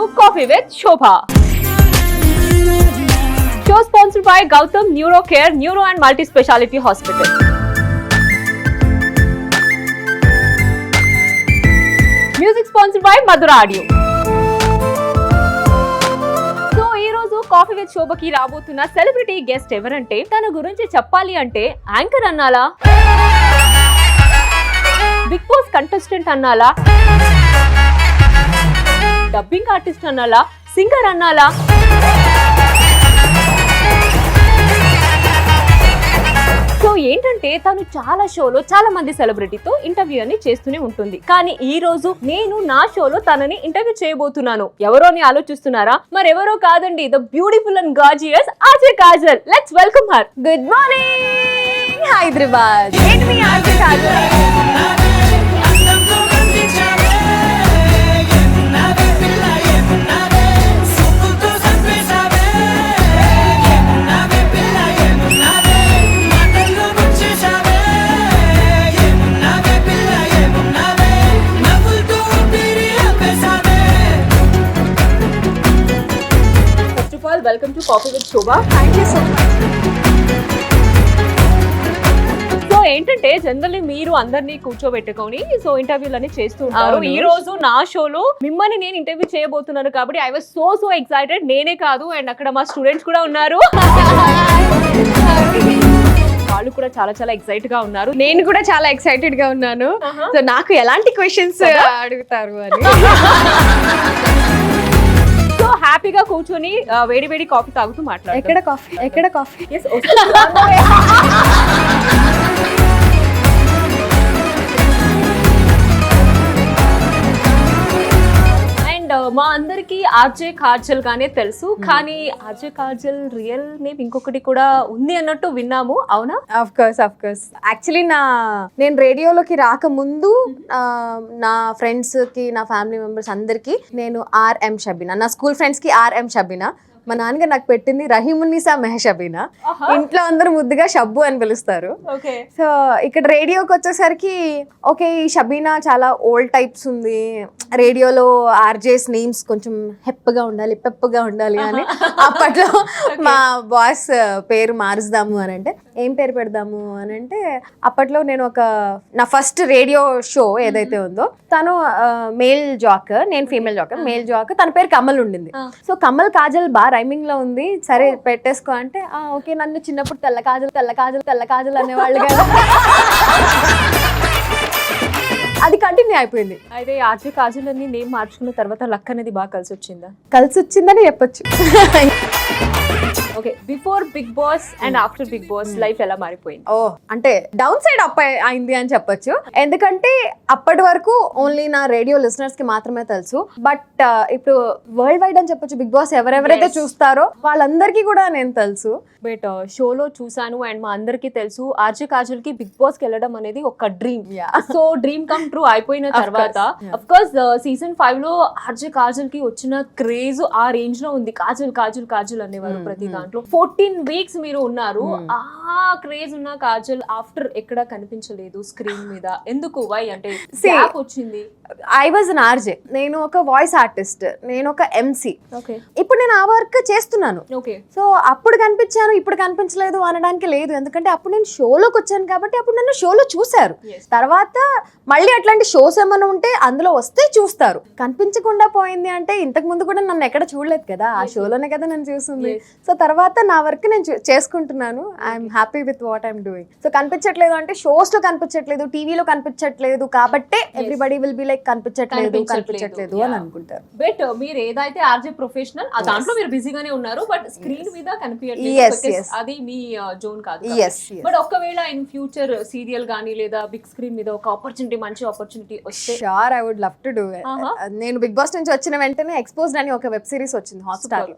Coffee with Shobha. Show sponsored by Gautam NeuroCare Neuro and Multi-Speciality Hospital. Music sponsored by Madhura Audio. So ఈ రోజు coffee with శోభకి రాబోతున్న celebrity guest ఎవరంటే తన గురించి చెప్పాలి అంటే యాంకర్ అన్నాలా, బిగ్ బాస్ కంటెస్టెంట్ అన్నాలా, డబ్బింగ్ ఆర్టిస్ట్ అన్నాలా, సింగర్ అన్నాలా, సో ఏంటంటే తను చాలా షోలో చాలా మంది సెలబ్రిటీతో ఇంటర్వ్యూ అని చేస్తూనే ఉంటుంది. కానీ ఈ రోజు నేను నా షోలో తనని ఇంటర్వ్యూ చేయబోతున్నాను. ఎవరో అని ఆలోచిస్తున్నారా? మరెవరో కాదండి, the beautiful and gorgeous RJ Kajal. Let's welcome her. Good morning Hyderabad. ఏంటి మీ RJ Kajal? Welcome to Coffee with Shobha. Thank you so much. So ఏంటంటే జనరల్లీ మీరు అందరినీ కూర్చోబెట్టుకొని సో ఇంటర్వ్యూలని చేస్తూ ఉంటారు. ఈ రోజు నా షోలో మిమ్మల్ని నేను ఇంటర్వ్యూ చేయబోతున్నాను కాబట్టి ఐ వాజ్ సో ఎక్సైటెడ్. నేనే కాదు అండ్ అక్కడ మా స్టూడెంట్స్ కూడా ఉన్నారు. వాళ్ళు కూడా చాలా ఎక్సైట్ గా ఉన్నారు. నేను కూడా చాలా ఎక్సైటెడ్ గా ఉన్నాను. సో నాకు ఎలాంటి క్వశ్చన్స్ అడుగుతారు అని. సో హ్యాపీగా కూర్చొని వేడి కాఫీ తాగుతూ మాట్లాడు. ఎక్కడ కాఫీ? అండ్ మా అందరికి ఆర్జే కాజల్ గానే తెలుసు, కానీ ఆర్జే కాజల్ రియల్ నేమ్ ఇంకొకటి కూడా ఉంది అన్నట్టు విన్నాము. అవునా? ఆఫ్ కోర్స్ యాక్చువల్లీ నేను రేడియోలోకి రాకముందు నా ఫ్రెండ్స్ కి, నా ఫ్యామిలీ మెంబర్స్ అందరికి నేను ఆర్ఎం షబీనా, నా స్కూల్ ఫ్రెండ్స్ కి ఆర్ఎం షబీనా, మా నాన్నగారు నాకు పెట్టింది రహీమున్నీసా మెహషబీనా. ఇంట్లో అందరూ ముద్దుగా షబ్బు అని పిలుస్తారు. సో ఇక్కడ రేడియోకి వచ్చేసరికి ఓకే, ఈ షబీనా చాలా ఓల్డ్ టైప్స్ ఉంది, రేడియోలో ఆర్జేస్ నేమ్స్ కొంచెం హెప్గా ఉండాలి, పెప్పగా ఉండాలి అని అప్పట్లో మా బాస్ పేరు మారుస్తాము అని అంటే ఏం పేరు పెడదాము అని అంటే అప్పట్లో నేను నా ఫస్ట్ రేడియో షో ఏదైతే ఉందో తను మేల్ జాకర్, నేను ఫీమేల్ జాకర్. మేల్ జాకర్, తన పేరు కమల్ ఉండింది. సో కమల్ కాజల్ బాగా రైమింగ్ లో ఉంది, సరే పెట్టేసుకో అంటే ఓకే. నన్ను చిన్నప్పుడు తెల్ల కాజల్ అనేవాళ్ళు కదా. అది కంటిన్యూ అయిపోయింది. అయితే ఆర్జే కాజల్ అని నేమ్ మార్చుకున్న తర్వాత లక్ అనేది బాగా కలిసి వచ్చిందని చెప్పొచ్చు. Okay, before Bigg Boss and after Bigg Boss life ఎలా మారిపోయింది? అంటే డౌన్ సైడ్ అప్ అయింది అని చెప్పొచ్చు. ఎందుకంటే అప్పటి వరకు ఓన్లీ నా రేడియో లిసనర్స్ కి మాత్రమే తెలుసు. బట్ ఇప్పుడు వరల్డ్ వైడ్ అని చెప్పొచ్చు. బిగ్ బాస్ ఎవరెవరైతే చూస్తారో వాళ్ళందరికీ కూడా నేను తెలుసు. బట్ షోలో చూసాను అండ్ మా అందరికి తెలుసు ఆర్జే కాజల్ కి బిగ్ బాస్ కి వెళ్ళడం అనేది ఒక dream. So dream come true అయిపోయిన తర్వాత అఫ్ కోర్స్ సీజన్ 5 లో ఆర్జే కాజల్ కి వచ్చిన క్రేజ్ ఆ రేంజ్ లో ఉంది. కాజల్ అనేవారు ప్రతి దాంట్లో. 14 వీక్స్ మీరు ఉన్నారు. ఆ క్రేజ్ ఉన్న కాజల్ ఆఫ్టర్ ఎక్కడ కనిపించలేదు స్క్రీన్ మీద. ఎందుకు? వై అంటే గ్యాప్ వచ్చింది. ఐ వాజ్ అన్ ఆర్జే, నేను ఒక వాయిస్ ఆర్టిస్ట్, నేను ఒక ఎంసీ. ఇప్పుడు నేను ఆ వర్క్ చేస్తున్నాను. సో అప్పుడు కనిపించాను, ఇప్పుడు కనిపించలేదు అనడానికి లేదు. ఎందుకంటే అప్పుడు నేను షోలోకి వచ్చాను కాబట్టి అప్పుడు నన్ను షోలో చూశారు. తర్వాత మళ్ళీ అట్లాంటి షోస్ ఏమైనా ఉంటే అందులో వస్తే చూస్తారు. కనిపించకుండా పోయింది అంటే ఇంతకు ముందు కూడా నన్ను ఎక్కడ చూడలేదు కదా, ఆ షోలోనే కదా నన్ను చూస్తుంది. సో తర్వాత నా వర్క్ నేను చేసుకుంటున్నాను. I'm happy with what I'm doing. So కనిపించట్లేదు అంటే షోస్ లో కనిపించట్లేదు, టీవీలో కనిపించట్లేదు కాబట్టి ఎవ్రీబడి విల్ బి లైక్ కనిపించట్లేదు అని అనుకుంటారు. బట్ మీరు ఏదైతే ఆర్జే ప్రొఫెషనల్ ఆ దాంట్లో మీరు బిజీగానే ఉన్నారు, బట్ స్క్రీన్ మీద కనిపించట్లేదు. అది మీ జోన్ కాదు. బట్ ఒకవేళ ఇన్ ఫ్యూచర్ సీరియల్ గానీ లేదా బిగ్ స్క్రీన్ మీద ఒక మంచి ఆపర్చునిటీ వస్తే sure I would love to do. నేను బిగ్ బాస్ నుంచి వచ్చిన వెంటనే ఎక్స్పోజ్డ్ అని ఒక వెబ్ సిరీస్ వచ్చింది హాట్‌స్టార్ లో.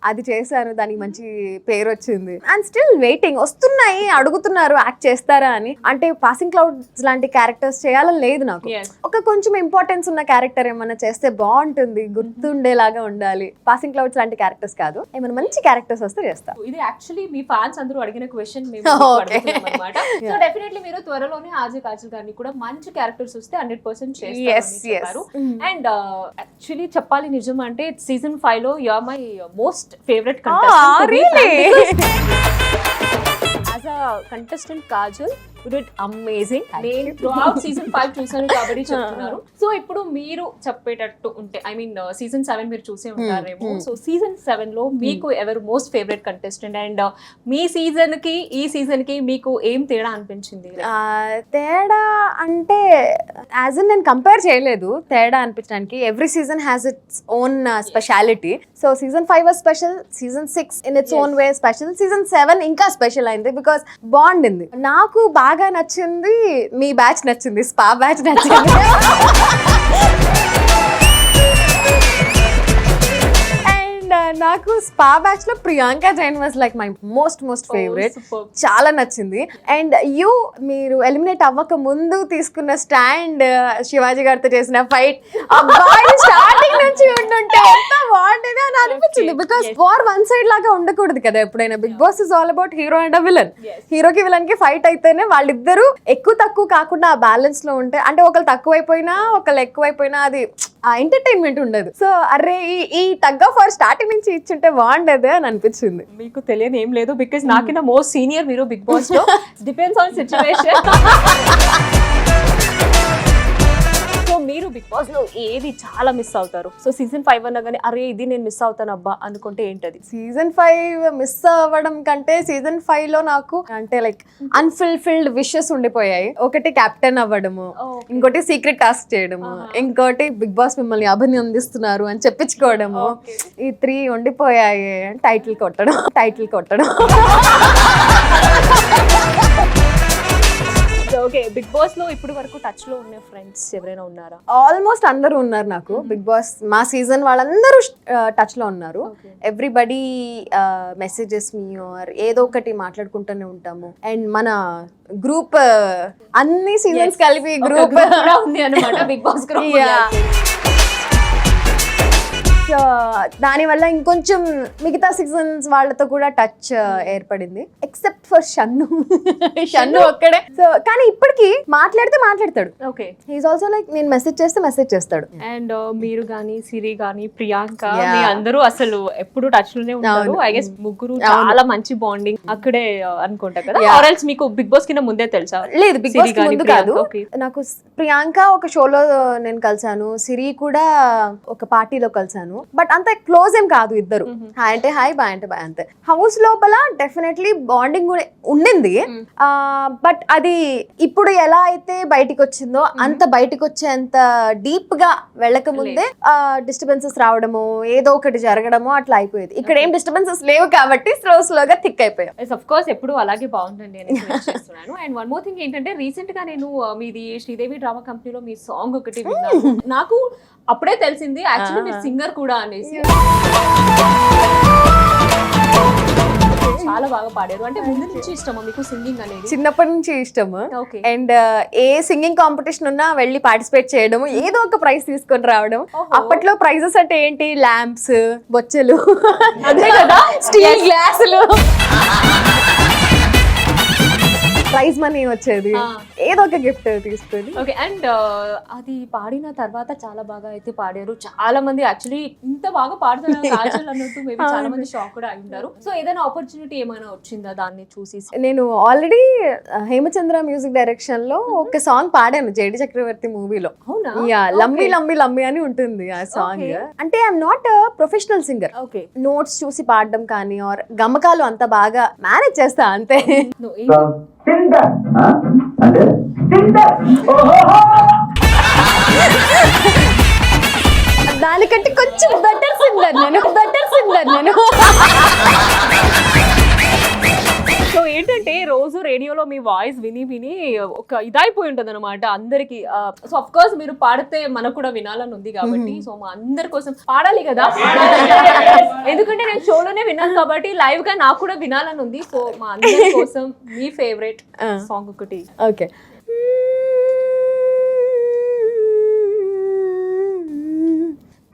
అది చేశాను, దానికి మంచి మంచి పేరు వచ్చింది. అండ్ స్టిల్ వెయిటింగ్, వస్తున్నాయి, అడుగుతున్నారు యాక్ట్ చేస్తారా అని. అంటే పాసింగ్ క్లౌడ్స్ లాంటి క్యారెక్టర్స్ చేయాలని లేదు నాకు. Yes. ఒక కొంచెం ఇంపార్టెన్స్ ఉన్న క్యారెక్టర్ ఏమైనా చేస్తే బాగుంటుంది, గుర్తుండేలాగా ఉండాలి. పాసింగ్ క్లౌడ్స్ లాంటి క్యారెక్టర్స్ కాదు, ఏమైనా మంచి క్యారెక్టర్స్ వస్తే చేస్తా. ఇది యాక్చువల్లీ మీ ఫ్యాన్స్ అందరూ అడిగిన క్వశ్చన్ మేము Okay. అన్నమాట. సో డెఫినెట్లీ మీరు త్వరలోనే ఆర్జే కాజల్ గారిని కూడా మంచి క్యారెక్టర్స్ వస్తే 100% Yes, చేస్తారు. yes. అండ్ యాక్చువల్లీ చెప్పాలి నిజం అంటే సీజన్ 5 లో you are my most favourite really? As a contestant Kajal you did amazing. నేను త్రూఅవుట్ సీజన్ 5 చూసాను కాబట్టి చెప్తున్నాను. సో ఇప్పుడు మీరు చెప్పేటట్టు ఉంటే ఐ మీన్ సీజన్ 7 మీరు చూసే ఉంటారేమో. సో సీజన్ 7 లో మీకు ఎవరు most favourite contestant and me season కి ఈ సీజన్ కి మీకు ఏం తేడా అనిపించింది? తేడా అంటే యాజ్ ఇన్ నేను కంపేర్ చేయలేదు తేడా అనిపించడానికి. Every season has its own speciality. So season 5 was special, season 6 in its own way special, season 7 ఇంకా స్పెషల్ అయింది బికాస్ బాగుండింది. నాకు బాగా నచ్చింది మీ బ్యాచ్ నచ్చింది, స్పా బ్యాచ్ నచ్చింది. నాకు స్పా బ్యాచ్ లో Priyanka Jain was like my most favourite. చాలా నచ్చింది. అండ్ మీరు ఎలిమినేట్ అవ్వక ముందు తీసుకున్న స్టాండ్, శివాజీ గారితో చేసిన ఫైట్, స్టార్టింగ్ నుంచి ఉండుంటే ఎంత బాగుండేది అని అనిపించింది. బికాస్ వార్ వన్ సైడ్ లాగా ఉండకూడదు కదా ఎప్పుడైనా. Bigg Boss is all about hero and villain. హీరోకి విలన్ కి ఫైట్ అయితేనే వాళ్ళిద్దరూ ఎక్కువ తక్కువ కాకుండా ఆ బ్యాలెన్స్ లో ఉంటే, అంటే ఒకళ్ళు తక్కువైపోయినా ఒకళ్ళు ఎక్కువైపోయినా అది ఆ ఎంటర్టైన్మెంట్ ఉండదు. సో అరే ఈ టగ్ ఆఫ్ వార్ స్టార్టింగ్ నుంచి ఇచ్చుంటే బాగుండేది అని అనిపించింది. మీకు తెలియని ఏం లేదు బికాస్ నాకిన్న మోస్ట్ సీనియర్ మీరు బిగ్ బాస్ లో. Depends on situation. సో మీరు బిగ్ బాస్ లో ఏది చాలా మిస్ అవుతారు? సో సీజన్ 5 అనగానే అరే ఇది నేను మిస్ అవుతాను అబ్బా అనుకుంటే ఏంటది? సీజన్ 5 మిస్ అవ్వడం కంటే సీజన్ 5 లో నాకు అంటే లైక్ అన్ఫుల్ఫిల్డ్ విషెస్ ఉండిపోయాయి. ఒకటి కెప్టెన్ అవ్వడము, ఇంకోటి సీక్రెట్ టాస్క్ చేయడము, ఇంకోటి బిగ్ బాస్ మిమ్మల్ని అభినందిస్తున్నారు అని చెప్పించుకోవడము. ఈ 3 ఉండిపోయాయి. టైటిల్ కొట్టడం. ఓకే, బిగ్ బాస్ లో ఇప్పుడు వరకు టచ్ లో ఉన్న ఫ్రెండ్స్ ఎవరైనా ఉన్నారా? ఆల్మోస్ట్ అందరూ ఉన్నారు నాకు. బిగ్ బాస్ మా సీజన్ వాళ్ళందరూ టచ్ లో ఉన్నారు. ఎవ్రీబడి మెసేజెస్ మీ ఆర్ ఏదో ఒకటి మాట్లాడుకుంటూనే ఉంటాము. అండ్ మన గ్రూప్ అన్ని సీజన్స్ కలిపి గ్రూప్ ఉంది అన్నమాట బిగ్ బాస్ గ్రూప్. సో దానివల్ల ఇంకొంచెం మిగతా సీజన్స్ వాళ్ళతో కూడా టచ్ ఏర్పడింది. ఎక్సెప్ట్ ఫర్ షన్ను ఒక్కడే. సో కానీ ఇప్పటికి మాట్లాడతాడు. ఓకే, హీస్ ఆల్సో లైక్ నేను మెసేజ్ చేస్తాడు. అండ్ మీరు గానీ సిరి గానీ ప్రియాంక మీ అందరూ అసలు ఎప్పుడు టచ్ లోనే ఉంటారు. ఐ గెస్ ముగ్గురు చాలా మంచి బాండింగ్ అక్కడే అనుకుంటా కదా. ఆర్ ఎల్స్ మీకు బిగ్ బాస్ కింద ముందే తెలుసా? లేదు, బిగ్ బాస్ ముందు కాదు. నాకు ప్రియాంక ఒక షోలో నేను కలిసాను, సిరి కూడా ఒక పార్టీలో కలిసాను. బట్ అంత క్లోజ్ ఏం కాదు ఇద్దరు. హాయ్ అంటే హాయ్, బాయ్ అంటే బాయ్ అంతే. హౌస్ లోపల డెఫినెట్లీ బాండింగ్ ఉండింది. బట్ అది ఇప్పుడు ఎలా అయితే బయటికి వచ్చిందో అంత బయటికి వచ్చేంత డీప్ గా వెళ్ళక ముందే డిస్టర్బెన్సెస్ రావడము, ఏదో ఒకటి జరగడము అట్లా అయిపోయేది. ఇక్కడ ఏం డిస్టర్బెన్సెస్ లేవు కాబట్టి స్లోగా థిక్ అయిపోయాం. ఆఫ్ కోర్స్ ఎప్పుడు అలాగే బాగుంటుంది అని చేస్తున్నాను. అండ్ వన్ మోర్ థింగ్ ఏంటంటే రీసెంట్ గా నేను మీది శ్రీదేవి డ్రామా కంపెనీలో మీ సాంగ్ ఒకటి విన్నాను. నాకు అప్పుడే తెలిసింది యాక్చువల్లీ మీరు సింగర్ కూడా అనేసి. చాలా బాగా పాడారు. అంటే ముందు నుంచి ఇష్టమా మీకు సింగింగ్ అనేది? చిన్నప్పటి నుంచి ఇష్టము. Okay. And A singing competition ఉన్నా వెళ్ళి పార్టిసిపేట్ చేయడం, ఏదో ఒక ప్రైజ్ తీసుకొని రావడం. అప్పట్లో ప్రైజెస్ అంటే ఏంటి, ల్యాంప్స్, బొచ్చలు, అంతే కదా, స్టీల్ గ్లాసులు, ప్రైజ్ మనీ వచ్చేది, ఏదో ఒక గిఫ్ట్ తీసుకొని. ఓకే, అండ్ అది పాడిన తర్వాత చాలా బాగా అయితే పాడారు. చాలా మంది యాక్చువల్లీ ఇంత బాగా పాడుతున్నారు కాజల్ అన్నట్టు మేబీ చాలా మంది షాక్ కూడా అయి ఉంటారు. సో ఏదైనా ఆపర్చునిటీ ఏమైనా వచ్చిందా దాన్ని చూసి? నేను ఆల్రెడీ హేమచంద్ర మ్యూజిక్ డైరెక్షన్ లో ఒక సాంగ్ పాడాను జేడి చక్రవర్తి మూవీలో. అవునా? యా, లమ్మి లమ్మి లమ్మి అని ఉంటుంది ఆ సాంగ్. అంటే I'm not professional singer. Okay, notes చూసి పాడడం కానీ ఆర్ గమకాలు అంత బాగా మేనేజ్ చేస్తా అంతే. దానికంటే కొంచెం బెటర్ సింగర్ నేను. సో ఏంటంటే రోజు రోజు రేడియోలో మీ వాయిస్ విని విని ఒక ఇదైపోయి ఉంటుంది అనమాట అందరికి. సో అఫ్ కోర్స్ మీరు పాడితే మనకు కూడా వినాలని ఉంది కాబట్టి సో మా అందరి కోసం పాడాలి కదా. ఎందుకంటే నేను షోలోనే విన్నాను కాబట్టి లైవ్ గా నాకు కూడా వినాలని ఉంది. సో మా అందరి కోసం మీ ఫేవరెట్ సాంగ్ ఒకటి. ఓకే.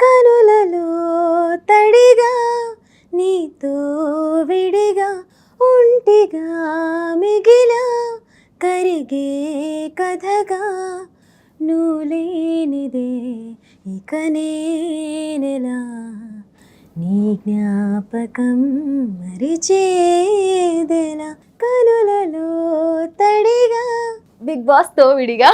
కనులలో తడిగా నీతో విడిగా ఒంటిగా మిగిలా కరిగే కథగా నువ్వులేనిదే ఇక నేనెలా నీ జ్ఞాపకం మరిచేదెలా కనులలో తడిగా బిగ్ బాస్ తో విడిగా.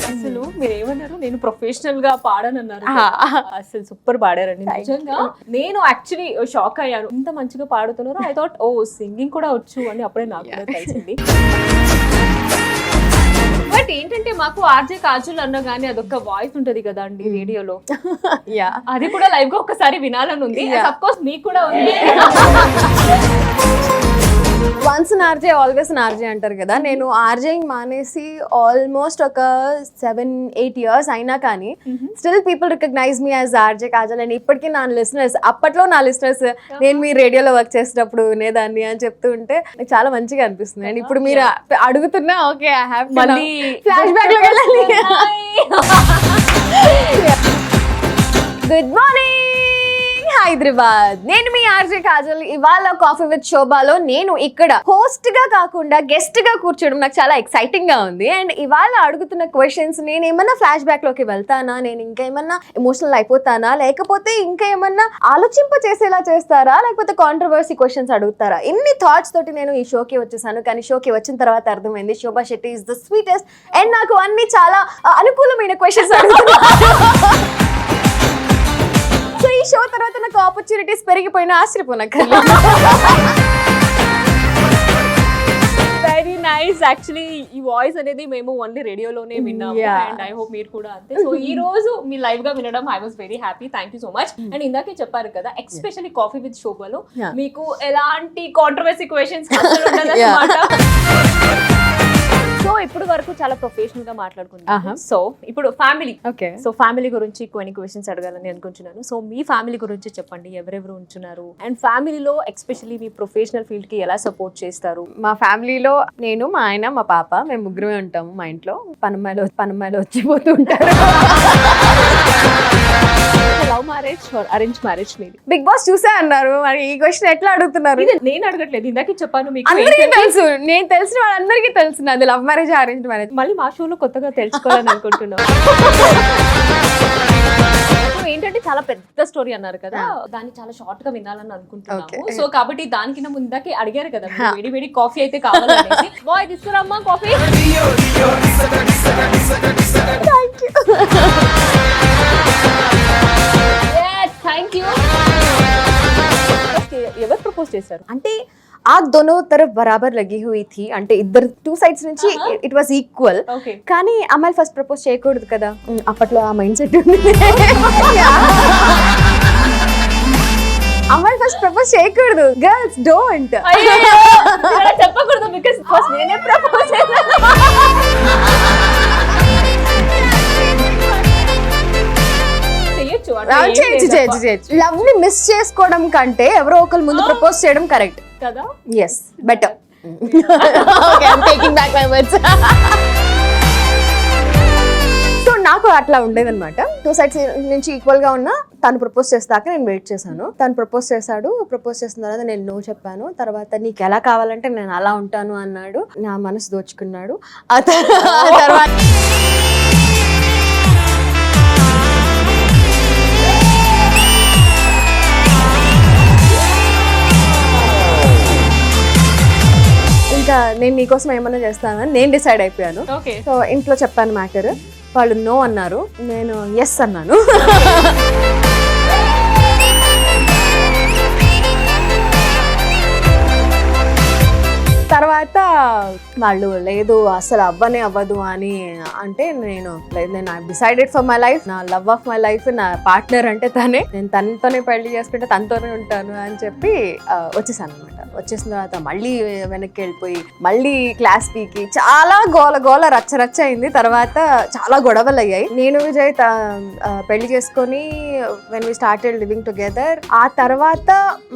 అసలు మీరు ఏమన్నారు, నేను ప్రొఫెషనల్ గా పాడనన్నారు. అసలు సూపర్ పాడారండి నిజంగా. నేను యాక్చువల్లీ షాక్ అయ్యాను, ఇంత మంచిగా పాడుతున్నారు. ఐ థాట్ ఓ సింగింగ్ కూడా వచ్చు అని అప్పుడే నాకు కూడా తెలిసింది. బట్ ఏంటంటే మాకు ఆర్జే కాజల్ అన్న గానీ అదొక వాయిస్ ఉంటది కదా అండి రేడియోలో, అది కూడా లైవ్ గా ఒకసారి వినాలని ఉంది. అఫ్ కోర్స్ మీకు కూడా ఉంది. వన్స్ ఆర్జే ఆల్వేస్ ఆర్జే అంటారు కదా. నేను ఆర్జేయింగ్ మానేసి ఆల్మోస్ట్ ఒక 7-8 years అయినా కానీ still people recognise me as RJ Kajal. And ఇప్పటికీ నా లిసనర్స్, అప్పట్లో నా లిసనర్స్ నేను మీ రేడియోలో వర్క్ చేసేటప్పుడు వినేదాన్ని అని చెప్తూ ఉంటే నాకు చాలా మంచిగా అనిపిస్తుంది. అండ్ ఇప్పుడు మీరు అడుగుతున్నా ఓకే ఐ హావ్ మళ్ళీ ఫ్లాష్ బ్యాక్ లో వెళ్ళాలి. గుడ్ మార్నింగ్ హైదరాబాద్, నేను మీ ఆర్జే కాజల్. ఇవాళ కాఫీ విత్ శోభాలో నేను ఇక్కడ హోస్ట్ గా కాకుండా గెస్ట్ గా కూర్చోవడం నాకు చాలా ఎక్సైటింగ్ గా ఉంది. అండ్ ఇవాళ అడుగుతున్న క్వశ్చన్స్ నేను ఏమన్నా ఫ్లాష్ బ్యాక్ లోకి వెళ్తానా, నేను ఇంకా ఏమన్నా ఎమోషనల్ అయిపోతానా, లేకపోతే ఇంకా ఏమన్నా ఆలోచింప చేసేలా చేస్తారా, లేకపోతే కాంట్రవర్సీ క్వశ్చన్స్ అడుగుతారా, ఇన్ని థాట్స్ తోటి నేను ఈ షోకి వచ్చేసాను. కానీ షోకి వచ్చిన తర్వాత అర్థమైంది Shobha Shetty is the sweetest. And నాకు అన్ని చాలా అనుకూలమైన క్వశ్చన్స్ అడుగుతున్నారు. సో ఈ షో తర్వాత నాకు ఆపర్చునిటీస్ పెరిగిపోయినా ఆశ్చర్యపోనక్కర్లేదు. Very nice. యాక్చువల్లీ ఈ వాయిస్ అనేది మేము ఓన్లీ రేడియోలోనే విన్నాము అండ్ ఐ హోప్ మీరు కూడా అంతే. సో ఈ రోజు మీ లైవ్ గా వినడం I was very happy. Thank you so much. And ఇందాకే చెప్పారు కదా ఎస్పెషల్లీ కాఫీ విత్ శోభలో మీకు ఎలాంటి కాంట్రవర్సీ క్వశ్చన్స్ ఉండదన్నమాట. సో ఇప్పుడు వరకు చాలా ప్రొఫెషనల్ గా మాట్లాడుకున్నాం. సో ఇప్పుడు ఫ్యామిలీ, ఓకే. సో ఫ్యామిలీ గురించి కొన్ని క్వశ్చన్స్ అడగాలని అనుకుంటున్నాను. సో మీ ఫ్యామిలీ గురించి చెప్పండి, ఎవరెవరు ఉంటున్నారు అండ్ ఫ్యామిలీలో ఎస్పెషల్లీ మీ ప్రొఫెషనల్ ఫీల్డ్ కి ఎలా సపోర్ట్ చేస్తారు? మా ఫ్యామిలీలో నేను, మా ఆయన, మా పాప, మేము ముగ్గురమే ఉంటాము. మా ఇంట్లో పనమ్మాయిలు వచ్చిపోతూ ఉంటారు. Love marriage or arrange marriage మీది? బిగ్ బాస్ చూసే అన్నారు, మరి ఈ క్వశ్చన్ ఎట్లా అడుగుతున్నారు? నేను అడగట్లేదు, ఇందాకే చెప్పాను మీకు అందరికీ తెలుసు, నేను తెలిసిన వాళ్ళందరికీ తెలుసు నాది లవ్ మ్యారేజ్ అరేంజ్ మ్యారేజ్. మళ్ళీ మా షోలో కొత్తగా తెలుసుకోవాలని అనుకుంటున్నాను. ఏంటంటే చాలా పెద్ద స్టోరీ అన్నారు కదా, దాన్ని చాలా షార్ట్ గా వినాలని అనుకుంటున్నాము. సో కాబట్టి దానికన్నా ముందాకే అడిగారు కదా వేడి వేడి కాఫీ అయితే కావాలనేసి. బాయ్ తీసుకురామ్మా కాఫీ. Thank you. ఎవరు ప్రపోజ్ చేశారు? అంటే ఆగ్ దోనో తరఫ్ బరాబర్ లగి హుయి థీ, అంటే ఇద్దరు 2 sides నుంచి ఇట్ వాస్ ఈక్వల్. కానీ అమ్మాయిలు ఫస్ట్ ప్రపోజ్ చేయకూడదు కదా, అప్పట్లో ఆ మైండ్ సెట్ ఉంది. అమ్మాయిలు ఫస్ట్ ప్రపోజ్ చేయకూడదు, గర్ల్స్ డోంట్. చెప్పకూడదు బికాస్ ఫస్ట్ నేనే ప్రపోజ్ చేశాను. లవ్ ని మిస్ చేసుకోవడం కంటే ఎవరో ఒకరు ముందు ప్రపోజ్ చేయడం కరెక్ట్ కదా. Yes, better. Okay, I am taking back my words. So నాకు అట్లా ఉండేదన్నమాట. 2 sides నుంచి ఈక్వల్ గా ఉన్న తను ప్రపోజ్ చేస్తాక నేను వెయిట్ చేశాను. తను ప్రపోజ్ చేశాడు. ప్రపోజ్ చేసిన తర్వాత నేను నో చెప్పాను. తర్వాత నీకు ఎలా కావాలంటే నేను అలా ఉంటాను అన్నాడు. నా మనసు దోచుకున్నాడు. ఆ తర్వాత ఇంకా నేను నీకోసం ఏమన్నా చేస్తానని నేను డిసైడ్ అయిపోయాను. సో ఇంట్లో చెప్పాను మ్యాటర్. వాళ్ళు నో అన్నారు, నేను ఎస్ అన్నాను. తర్వాత వాళ్ళు లేదు అసలు అవ్వనే అవ్వదు అని అంటే నేను డిసైడెడ్ ఫర్ మై లైఫ్, నా లవ్ ఆఫ్ మై లైఫ్, నా పార్ట్నర్ అంటే తనే, నేను తనతోనే పెళ్లి చేసుకుంటే తనతోనే ఉంటాను అని చెప్పి వచ్చేసాను అనమాట. వచ్చేసిన తర్వాత మళ్ళీ వెనక్కి వెళ్ళిపోయి మళ్ళీ క్లాస్ పీకి చాలా గోల రచ్చ అయింది. తర్వాత చాలా గొడవలు అయ్యాయి. నేను విజయ్ పెళ్లి చేసుకొని when we started living together. ఆ తర్వాత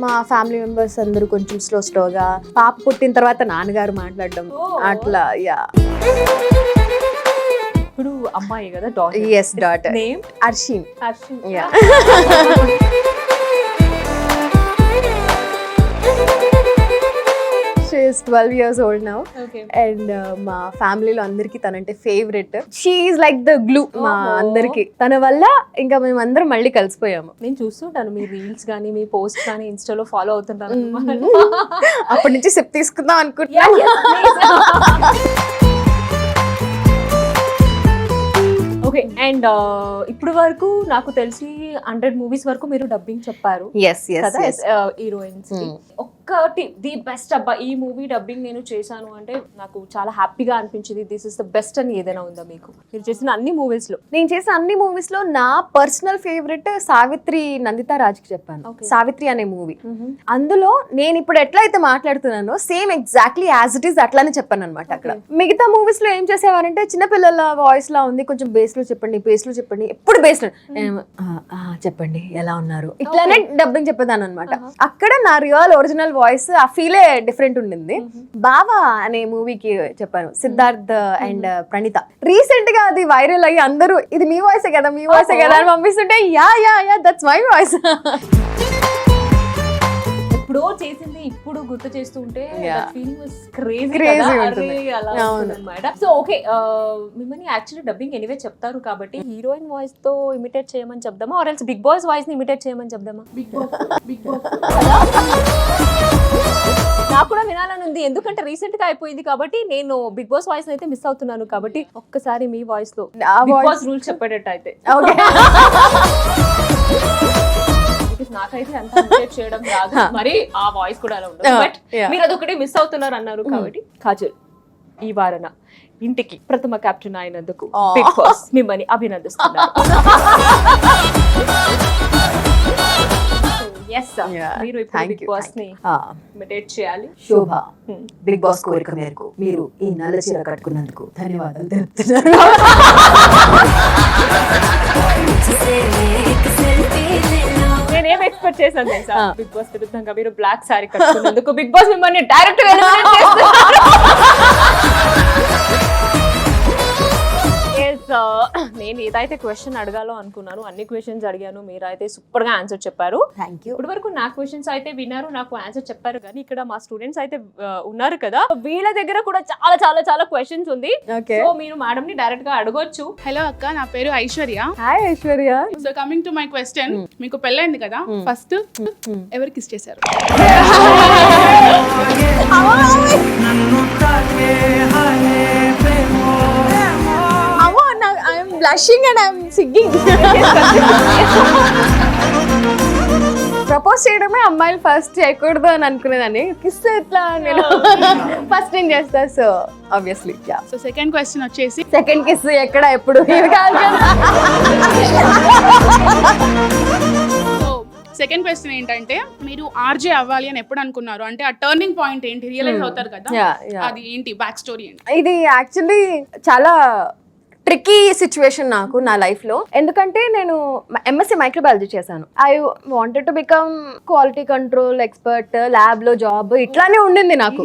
మా ఫ్యామిలీ మెంబర్స్ అందరూ కొంచెం స్లోగా, పాప పుట్టిన తర్వాత నాన్నగారు మాట్లాడడం అట్లా. యా, ఇప్పుడు అమ్మాయి కదా, daughter. Yes, daughter. Name Arshin. Yeah. She is 12 years old now. Okay. And మా ఫ్యామిలీలో అందరికి తనంటే favourite. She is like the glue మా అందరికి. తన వల్ల ఇంకా మేమందరం మళ్ళీ కలిసిపోయాము. నేను చూస్తుంటాను మీ రీల్స్ కానీ మీ పోస్ట్ కానీ ఇన్స్టాలో ఫాలో అవుతుంటాను. అప్పటి నుంచి సిప్ తీసుకుందాం అనుకుంటున్నా. ఓకే, అండ్ ఇప్పుడు వరకు నాకు తెలిసి 100 మూవీస్ వరకు మీరు డబ్బింగ్ చెప్పారు కదా హీరోయిన్స్. ఒక్కటి ది బెస్ట్ అబ్బా ఈ మూవీ డబ్బింగ్ నేను చేశాను అంటే నాకు చాలా హ్యాపీగా అనిపించింది, దిస్ ఇస్ ద బెస్ట్ అని ఏదైనా ఉందా మీకు మీరు చేసిన అన్ని మూవీస్ లో? నేను చేసిన అన్ని మూవీస్ లో నా పర్సనల్ ఫేవరెట్ సావిత్రి, నందితా రాజ్కి చెప్పాను. సావిత్రి అనే మూవీ. అందులో నేను ఇప్పుడు ఎట్లయితే మాట్లాడుతున్నానో same exactly as it is అట్లానే చెప్పాను అనమాట. అక్కడ మిగతా మూవీస్ లో ఏం చేసేవారంటే చిన్నపిల్లల వాయిస్ లా ఉంది, కొంచెం బేస్ లో చెప్పండి, బేస్ లో చెప్పండి, ఎప్పుడు బేస్ లో చెప్పండి ఎలా ఉన్నారు ఇట్లానే డబ్బింగ్ చెప్పేదాను అనమాట. అక్కడ నా రియల్ ఒరిజినల్ వాయిస్ ఆ ఫీలే డిఫరెంట్ ఉండింది. బావా అనే మూవీకి చెప్పాను, సిద్ధార్థ్ అండ్ ప్రణీత. రీసెంట్ గా అది వైరల్ అయ్యి అందరూ ఇది మీ వాయిసే కదా, మీ వాయిసే కదా అని పంపిస్తుంటే యా దట్స్ మై వాయిస్. ఎప్పుడో చేసింది ఇప్పుడు గుర్తు చేస్తుంటే ఫీలింగ్ వాస్ Crazy అన్నమాట. సో ఓకే, మిమ్మల్ని యాక్చువల్లీ డబ్బింగ్ ఎనీవే చెప్తారు కాబట్టి హీరోయిన్ వాయిస్ తో ఇమిటేట్ చేయమని చెప్దామా, or else Big Boss voice ని ఇమిటేట్ చేయమని చెప్దామా? బిగ్ బాస్ నాకు కూడా వినాలని ఉంది, ఎందుకంటే రీసెంట్ గా అయిపోయింది కాబట్టి నేను బిగ్ బాస్ వాయిస్ అయితే మిస్ అవుతున్నాను. కాబట్టి ఒక్కసారి మీ వాయిస్ లో బిగ్ బాస్ రూల్స్ చెప్పేటట్టు అయితే. నాకైతే అంత ఇమిటేట్ చేయడం రాదు, మరి ఆ వాయిస్ కూడా అలా ఉండదు. బట్ మీరు అదొకటి మిస్ అవుతున్నారు అన్నారు కాబట్టి కాజల్ ఈ వారన ఇంటికి ప్రథమ కెప్టెన్ అయినందుకు బిగ్ బాస్ మిమ్మల్ని అభినందిస్తున్నారు. మీరు ఇప్పుడు బిగ్ బాస్ ని ఇమిటేట్ చేయాలి. శోభ, బిగ్ బాస్ కోరిక మేరకు మీరు ఈ నల్ల చీర కట్టుకున్నందుకు ధన్యవాదాలు తెలుపుతున్నారు. నేనేం ఎక్స్పెక్ట్ చేశాను తెలుసా, బిగ్ బాస్ విరుద్ధంగా మీరు బ్లాక్ సారీ కట్టుకున్నందుకు బిగ్ బాస్ మిమ్మల్ని డైరెక్ట్ ఎలిమినేట్ చేస్తున్నారు. నేను ఏదైతే క్వశ్చన్ అడగాలో అనుకున్నాను అన్ని క్వశ్చన్స్ అడిగాను, మీరైతే సూపర్ గా ఆన్సర్ చెప్పారు. Thank you. ఇప్పటి వరకు నా క్వశ్చన్స్ అయితే విన్నారు, నాకు ఆన్సర్ చెప్పారు. కానీ ఇక్కడ మా స్టూడెంట్స్ అయితే ఉన్నారు కదా, వీళ్ళ దగ్గర కూడా చాలా చాలా చాలా క్వశ్చన్స్ ఉంది. సో మీరు మేడం ని డైరెక్ట్ గా అడగొచ్చు. హలో అక్క, నా పేరు Aishwarya. Hi Aishwarya. So coming to my question, మీకు పెళ్ళైంది కదా, ఫస్ట్ ఎవరు కిస్ చేశారు? I'm blushing and I'm singing. Propose చేయడమే అమ్మాయిలు ఫస్ట్ చేయకూడదు అని అనుకునేదాన్ని. కిస్ ఎట్లా నేను ఫస్ట్ నేను చేస్తా. So obviously so second question వచ్చేసి, సెకండ్ కిస్ ఎక్కడ ఎప్పుడు ఇవి కాదు కదా. సో సెకండ్ క్వశ్చన్ ఏంటంటే, మీరు ఆర్జే అవ్వాలి అని ఎప్పుడు అనుకున్నారు? అంటే ఆ టర్నింగ్ పాయింట్ ఏంటి, రియలైజ్ అవుతారు కదా, అది ఏంటి, బ్యాక్ స్టోరీ ఏంటి? ఇది యాక్చువల్లీ చాలా ట్రికీ సిచ్యువేషన్ నాకు నా లైఫ్ లో. ఎందుకంటే నేను ఎంఎస్సీ మైక్రోబయాలజీ చేశాను. I wanted to become quality control expert, lab లో జాబ్ ఇట్లానే ఉండింది నాకు.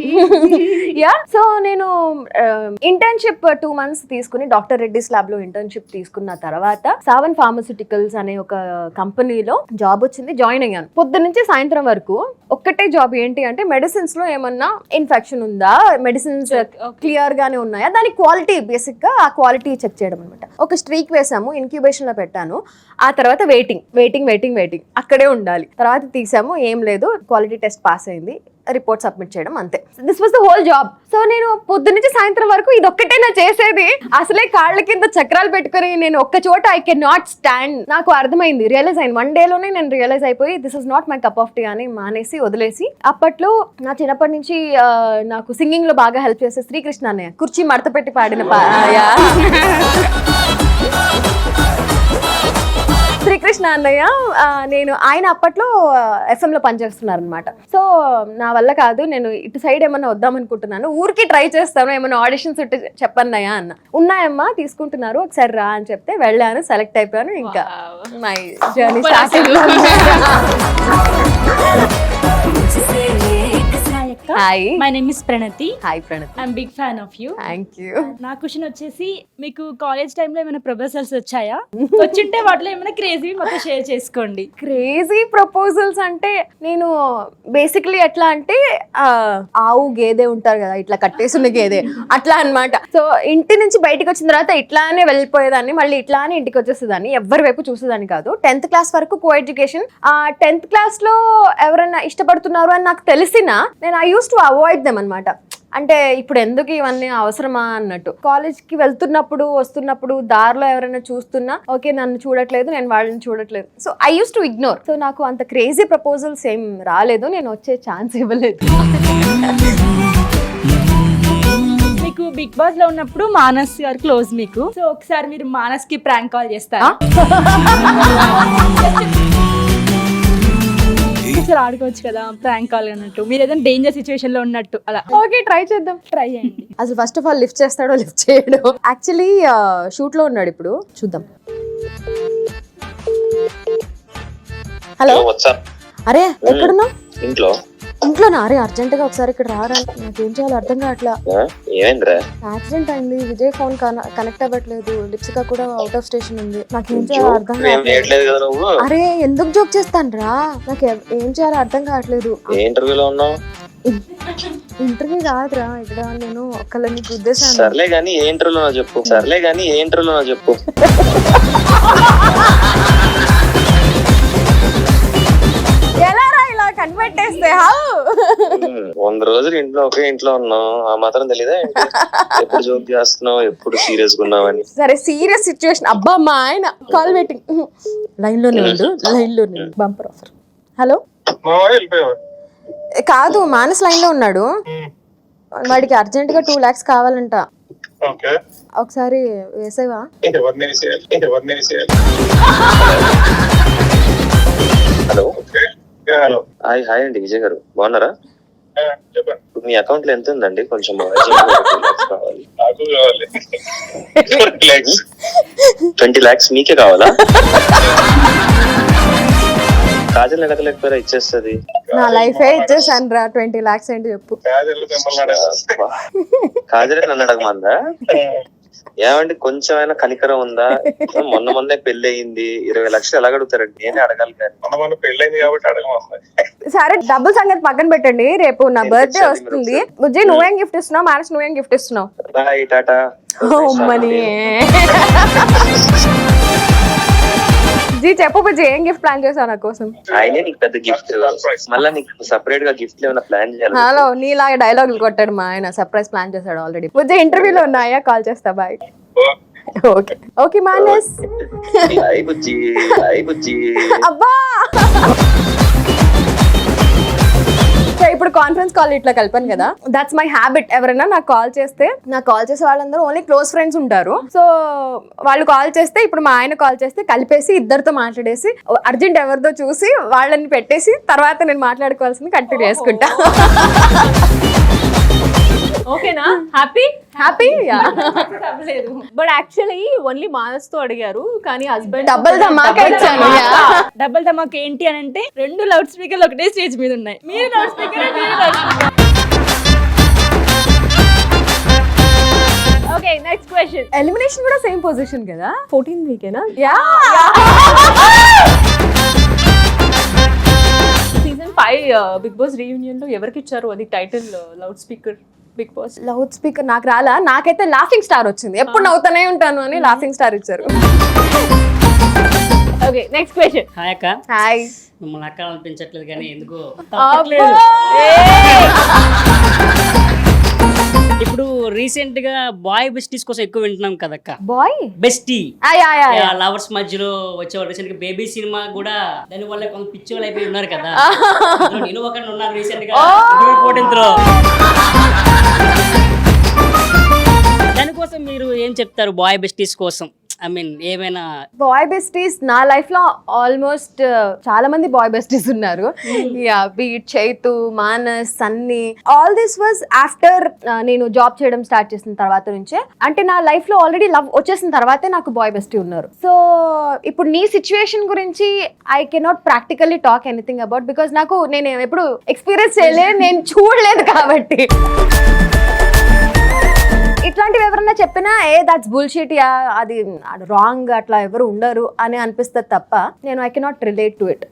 యా, సో నేను ఇంటర్న్షిప్ 2 months తీసుకుని డాక్టర్ రెడ్డిస్ ల్యాబ్ లో ఇంటర్న్షిప్ తీసుకున్న తర్వాత సావన్ ఫార్మస్యూటికల్స్ అనే ఒక కంపెనీలో జాబ్ వచ్చింది. జాయిన్ అయ్యాను. పొద్దు నుంచి సాయంత్రం వరకు ఒక్కటే జాబ్. ఏంటి అంటే మెడిసిన్స్ లో ఏమన్నా ఇన్ఫెక్షన్ ఉందా, మెడిసిన్స్ క్లియర్ గానే ఉన్నాయా, దాని క్వాలిటీ బేసిక్ గా ఆ క్వాలిటీ చెక్ చేయడం అనమాట. ఒక స్ట్రీక్ వేసాము, ఇన్క్యుబేషన్ లో పెట్టాను. ఆ తర్వాత వెయిటింగ్ అక్కడే ఉండాలి. తర్వాత తీసాము, ఏం లేదు, క్వాలిటీ టెస్ట్ పాస్ అయింది. రిపోర్ట్ సబ్మిట్ చేయడం అంతే. This was the whole job. So నేను పొద్దున్న నుంచి సాయంత్రం వరకు ఇది ఒక్కటే నా చేసేది. అసలే కాళ్ళ కింద చక్రాలు పెట్టుకుని నేను ఒక్క చోట ఐ కెన్ నాట్ స్టాండ్. నాకు అర్థమైంది, రియలైజ్ అయింది, 1 డేలోనే నేను రియలైజ్ అయిపోయి this is not my cup of tea అని మానేసి వదిలేసి, అప్పట్లో నా చిన్నప్పటి నుంచి నాకు సింగింగ్ లో బాగా హెల్ప్ చేసే శ్రీకృష్ణ అన్నయ్య కుర్చీ మడత పెట్టి పాడిన శ్రీకృష్ణ అన్నయ్య, నేను ఆయన అప్పట్లో FM లో పనిచేస్తున్నారు అనమాట. సో నా వల్ల కాదు, నేను ఇటు సైడ్ ఏమన్నా వద్దాం అనుకుంటున్నాను, ఊరికి ట్రై చేస్తాను, ఏమన్నా ఆడిషన్స్ ఉంటే చెప్పన్నయ్యా అన్న. ఉన్నాయమ్మా తీసుకుంటున్నారు, ఒకసారి రా అని చెప్తే వెళ్ళాను, సెలెక్ట్ అయిపోయాను. ఇంకా my journey starting. Hi, my name is Pranati. Hi Pranathi. I'm big fan of you. Thank you. నా క్వశ్చన్ వచ్చేసి, మీకు కాలేజ్ టైంలో ఏమైనా ప్రపోజల్స్ వచ్చాయా? వచ్చింటే వాటిలో ఏమైనా క్రేజీ మాతో షేర్ చేసుకోండి. క్రేజీ ప్రపోజల్స్ అంటే నేను బేసిక్లీ ఎట్లా అంటే ఆవు గేదె ఉంటారు కదా, ఇట్లా కట్టేసిన గేదె అట్లా అన్నమాట. సో ఇంటి నుంచి బయటకు వచ్చిన తర్వాత ఇట్లానే వెళ్ళిపోయేదాన్ని, మళ్ళీ ఇట్లానే ఇంటికి వచ్చేసేదాన్ని, ఎవరి వైపు చూసేదాన్ని కాదు. 10th క్లాస్ వరకు కో ఎడ్యుకేషన్. 10th క్లాస్ లో ఎవరైనా ఇష్టపడుతున్నారు అని నాకు తెలిసినా నేను I use to avoid them అనమాట. అంటే ఇప్పుడు ఎందుకు ఇవన్నీ అవసరమా అన్నట్టు. కాలేజ్ కి వెళ్తున్నప్పుడు వస్తున్నప్పుడు దారిలో ఎవరైనా చూస్తున్నా, ఓకే నన్ను చూడట్లేదు, నేను వాళ్ళని చూడట్లేదు, so I use to ignore. So నాకు అంత క్రేజీ ప్రపోజల్స్ ఏం రాలేదు, నేను వచ్చే ఛాన్స్ ఇవ్వలేదు. మీకు బిగ్ బాస్ లో ఉన్నప్పుడు మానస్ గారు క్లోజ్ మీకు, సో ఒకసారి మీరు మానస్ కి ప్రాంక్ కాల్ చేస్తారా? ఒకసారి ఆడుకోవచ్చు కదా ప్రాంక్ కాల్ అన్నట్టు, మీరు ఏదైనా డేంజర్ సిచ్యువేషన్ లో ఉన్నట్టు అలా. ఓకే ట్రై చేద్దాం. ట్రై చేయండి. అసలు ఫస్ట్ ఆఫ్ ఆల్ లిఫ్ట్ చేస్తాడో లిఫ్ట్ చేయడో. యాక్చువల్లీ షూట్ లో ఉన్నాడు, ఇప్పుడు చూద్దాం. హలో, అరే ఎక్కడున్నావు? ఇంట్లోనా? అరే అర్జెంట్ గా ఒకసారి ఇక్కడ రారా, నాకేం చేయాలో అర్థం కావట్లా. యాక్సిడెంట్ అయింది, విజయ్ ఫోన్ కనెక్ట్ అవ్వట్లేదు, లిప్సికా కూడా అవుట్ ఆఫ్ స్టేషన్ ఉంది, నాకేం చేయాలో అర్థం కావట్లేదు. అరే ఎందుకు జోక్ చేస్తాను రా, నాకు ఏం చేయాలో అర్థం కావట్లేదు. ఇంటర్వ్యూలో ఉన్నావు? ఇంటర్వ్యూ కాదురా, ఇక్కడ నేను ఒక్కళ్ళని గుద్దేశాను. సర్లే గానీ ఏ ఇంటర్వ్యూలో చెప్పు. ఎలా రా ఇలా కనిపెట్టేస్తే? 100 రోజులు ఒకే ఇంట్లో ఉన్నావు, ఆ మాత్రం తెలీదా? ఎప్పుడు జోక్ చేస్తున్నావు, ఎప్పుడు సీరియస్ గా ఉన్నావు అని. సరే సీరియస్ సిచ్యువేషన్. అబ్బా మా ఆయన కాల్ వెయిటింగ్, లైన్ లోనే ఉండు, బంపర్ ఆఫర్. హలో, కాదు మానస్ లైన్ లో ఉన్నాడు, వాడికి అర్జెంట్ గా 2 lakhs కావాలంట, ఒకసారి వేసేవా? హలో, హాయ్ అండి, విజయ్ గారు బాగున్నారా? మీ అకౌంట్ లో ఎంత ఉందండి? కొంచెం 20 lakhs మీకే కావాలా? కాజల్ అడగలేకపోయారా? ఇచ్చేస్తుంది. నా లైఫ్ ఇచ్చేసాను రా, 20 lakhs ఏంటి చెప్పు. కాజలే నన్ను అడగమందా? ఏమండి కొంచెమైనా కనికరం ఉందా? మొన్నే పెళ్లి అయింది, 20 లక్షలు ఎలా అడుగుతారండి? నేనే అడగాలి కానీ పెళ్ళైంది కాబట్టి అడగమన్నా. సరే డబ్బుల సంగతి పక్కన పెట్టండి, రేపు నా బర్త్డే వస్తుంది. బుజ్జి నువ్వేం గిఫ్ట్ ఇస్తున్నావు? మానస్ నువ్వేం గిఫ్ట్ ఇస్తున్నావు? బాయ్ టాటా. జీ చెప్పు బుజ్జి, ఏం గిఫ్ట్ ప్లాన్ చేసావు నా కోసం? ఆయనే నీకు పెద్ద గిఫ్ట్, మళ్ళీ నీకు సెపరేట్ గా గిఫ్ట్ ఏమైనా ప్లాన్ చేయాలి? హలో, నీలాగా డైలాగులు కొట్టాడు మా ఆయన, సర్ప్రైజ్ ప్లాన్ చేశాడు ఆల్రెడీ. బుజ్జి ఇంటర్వ్యూలో ఉన్నాయా, కాల్ చేస్తా, బాయ్. Okay okay Manas. అబ్బా సో ఇప్పుడు కాన్ఫరెన్స్ కాల్ ఇట్లా కలిపాను కదా, దట్స్ మై హ్యాబిట్. ఎవరైనా నాకు కాల్ చేస్తే, నాకు కాల్ చేసే వాళ్ళందరూ ఓన్లీ క్లోజ్ ఫ్రెండ్స్ ఉంటారు. సో వాళ్ళు కాల్ చేస్తే, ఇప్పుడు మా ఆయన కాల్ చేస్తే కలిపేసి ఇద్దరితో మాట్లాడేసి అర్జెంట్ ఎవరితో చూసి వాళ్ళని పెట్టేసి తర్వాత నేను మాట్లాడుకోవాల్సింది కంటిన్యూ చేసుకుంటా. ఓకేనా? Happy happy. But actually only Manas తో అడిగారు, కానీ హస్బెండ్ డబుల్ ధమాకా ఇచ్చాను. డబుల్ ధమాకా ఏంటి అని అంటే, 2 లౌడ్ స్పీకర్లు ఒకటే స్టేజ్ మీద ఉన్నాయి, మీరు loud speaker. Okay next question. Elimination కూడా సేమ్ పొజిషన్ కదా, 14th వీకేనా? Yeah. Season 5 Big Boss reunion లో ఎవరికి ఇచ్చారు అది title, loud speaker Big Boss? Loud speaker నాకు రాలా, నాకైతే లాఫింగ్ స్టార్ వచ్చింది, ఎప్పుడు నవ్వుతానే ఉంటాను అని లాఫింగ్ స్టార్ ఇచ్చారు. Okay next question. హాయ్ అక్క, హాయ్. మిమ్మల్ని అక్క అనిపించట్లేదు కానీ ఎందుకో అబ్బా! ఇప్పుడు రీసెంట్ గా బాయ్ బెస్టీస్ కోసం ఎక్కువ వింటున్నాం కదక్క. బాయ్ బెస్టీ యా లవర్స్ మధ్యలో వచ్చేవాళ్ళు. రీసెంట్ గా బేబీ సినిమా కూడా దాని వల్ల కొంత పిచ్చి వాళ్ళు అయిపోయి ఉన్నారు కదా. అందులో నేను ఒకటి ఉన్నాను రీసెంట్ గా 14th లో. దానికోసం మీరు ఏం చెప్తారు బాయ్ బెస్టీస్ కోసం? ఐ మీన్ ఏమైనా బాయ్ బెస్టీస్ నా లైఫ్ లో ఆల్మోస్ట్ చాలా మంది బాయ్ బెస్టీస్ ఉన్నారు. Yeah beat Chaitu, Manas, Sunny, all this was after నేను జాబ్ చేయడం స్టార్ట్ చేసిన తర్వాత నుంచే. అంటే నా లైఫ్ లో ఆల్రెడీ లవ్ వచ్చేసిన తర్వాతే నాకు బాయ్ బెస్టీ ఉన్నారు. సో ఇప్పుడు నీ సిచ్యువేషన్ గురించి I cannot practically talk anything about, because నేను ఎప్పుడు ఎక్స్పీరియన్స్ చేయలేదు, నేను చూడలేదు కాబట్టి. ఇట్లాంటివి ఎవరన్నా చెప్పినా దట్స్ బుల్షిట్, యా అది రాంగ్, అట్లా ఎవరు ఉండరు అని అనిపిస్తుంది తప్ప నేను I cannot relate to it.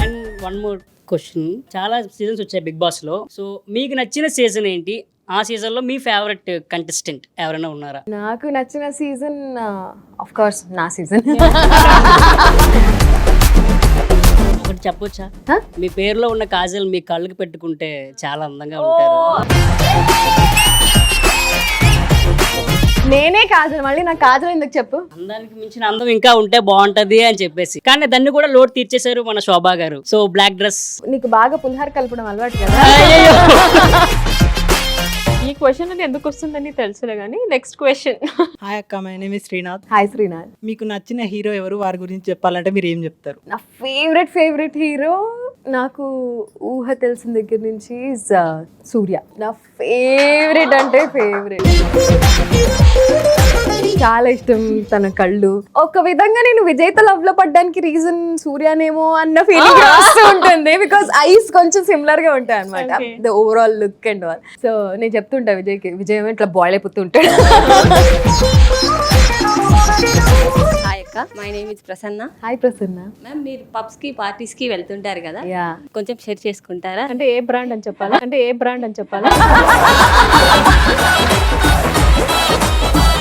And one more question, చాలా సీజన్స్ వచ్చాయి బిగ్ బాస్ లో. సో మీకు నచ్చిన సీజన్ ఏంటి? ఆ సీజన్ లో మీ ఫేవరెట్ కంటెస్టెంట్ ఎవరైనా ఉన్నారా? నాకు నచ్చిన సీజన్ ఆఫ్ కోర్స్ నా సీజన్. ఒకటి చెప్పొచ్చా? Huh? మీ పేరులో ఉన్న కాజల్ మీ కళ్ళకి పెట్టుకుంటే చాలా అందంగా ఉంటారు. నేనే కాజల్, మళ్ళీ నాకు కాజల్ ఎందుకు చెప్పు? అందానికి మించిన అందం ఇంకా ఉంటే బాగుంటది అని చెప్పేసి, కానీ దాన్ని కూడా లోటు తీర్చేశారు మన శోభా గారు. So black dress. నీకు బాగా పులిహార కలపడం అలవాటు కదా. ఈ క్వశ్చన్ అని ఎందుకు వస్తుందని తెలుసులే కానీ నెక్స్ట్ క్వశ్చన్. హాయ్ అక్క, my name is Srinath. Hi Srinath. మీకు నచ్చిన హీరో ఎవరు? వారి గురించి చెప్పాలంటే మీరు ఏం చెప్తారు? నా ఫేవరెట్ హీరో నాకు ఊహ తెలిసిన దగ్గర నుంచి సూర్య. నా ఫేవరెట్ అంటే ఫేవరెట్, చాలా ఇష్టం తన కళ్ళు. ఒక విధంగా నేను విజయ్తో లవ్ లో పడ్డానికి రీజన్ సూర్యనేమో అన్న ఫీలింగ్ వస్తూ ఉంటుంది, బికాస్ ఐస్ కొంచెం సిమిలర్ గా ఉంటాయి అనమాట, the overall look and all. So నేను చెప్తుంటా విజయ్కి, విజయ్ ఇట్లా బాయిల్ అయిపోతుంటాడు. హాయ్ అక్క, my name is Prasanna. Hi Prasanna. Ma'am, మీరు పబ్స్ కి పార్టీస్ కి వెళ్తుంటారు కదా, యా, కొంచెం షేర్ చేసుకుంటారా? అంటే ఏ బ్రాండ్ అని చెప్పాలా?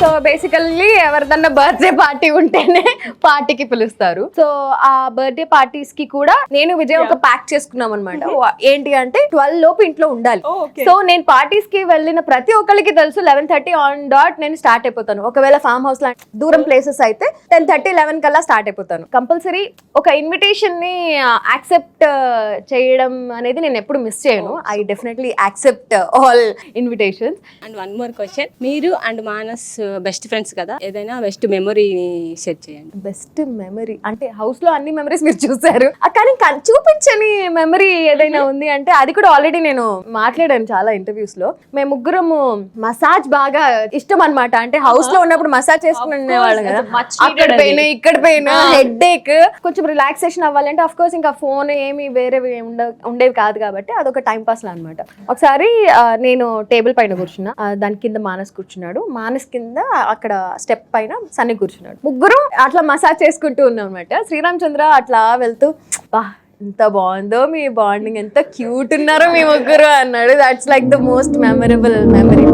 సో బేసికల్లీ ఎవరిదన్నా బర్త్డే పార్టీ ఉంటేనే పార్టీకి పిలుస్తారు. సో ఆ బర్త్డే పార్టీస్ కి కూడా నేను విజయ్ ఒక ప్యాక్ చేసుకున్నాం అనమాట. ఏంటి అంటే 12 లోపు ఇంట్లో ఉండాలి. సో నేను పార్టీస్ కి వెళ్ళిన ప్రతి ఒక్కరికి తెలుసు 11:30 ఆన్ డాట్ నేను స్టార్ట్ అయిపోతాను. ఒకవేళ ఫామ్ హౌస్ లాంటి దూరం ప్లేసెస్ అయితే 10:30, 11 కల్లా స్టార్ట్ అయిపోతాను. కంపల్సరీ ఒక ఇన్విటేషన్ ని యాక్సెప్ట్ చేయడం అనేది నేను ఎప్పుడు మిస్ చేయను. I definitely accept all invitations. And one more question, మీరు అండ్ మానస్ బెస్ట్ ఫ్రెండ్స్ కదా, ఏదైనా బెస్ట్ మెమొరీని షేర్ చేయండి. బెస్ట్ మెమరీ అంటే హౌస్ లో అన్ని మెమరీస్ మీరు చూసారు, కానీ చూపించని మెమరీ ఏదైనా ఉంది అంటే అది కూడా ఆల్రెడీ నేను మాట్లాడాను చాలా ఇంటర్వ్యూస్ లో. మేము ముగ్గురము మసాజ్ బాగా ఇష్టం అన్నమాట. అంటే హౌస్ లో ఉన్నప్పుడు మసాజ్ చేసుకునే వాళ్ళం కదా, అక్కడ పెయిన్ ఇక్కడ పెయిన్ హెడ్ ఏక్, కొంచెం రిలాక్సేషన్ అవ్వాలంటే అఫ్ కోర్స్ ఇంకా ఫోన్ ఏమి వేరే ఉండేవి కాదు కాబట్టి అదొక టైం పాస్ లా అనమాట. ఒకసారి నేను టేబుల్ పైన కూర్చున్నా, దాని కింద మానస్ కూర్చున్నాడు, మానస్ కింద అక్కడ స్టెప్ పైన సన్ని కూర్చున్నాడు. ముగ్గురు అట్లా మసాజ్ చేసుకుంటూ ఉన్నాం అనమాట. శ్రీరామ్ చంద్ర అట్లా వెళ్తూ ఎంత బాగుందో మీ బాండింగ్, ఎంత క్యూట్ ఉన్నారో మీ ముగ్గురు అన్నాడు. That's like the most memorable memory.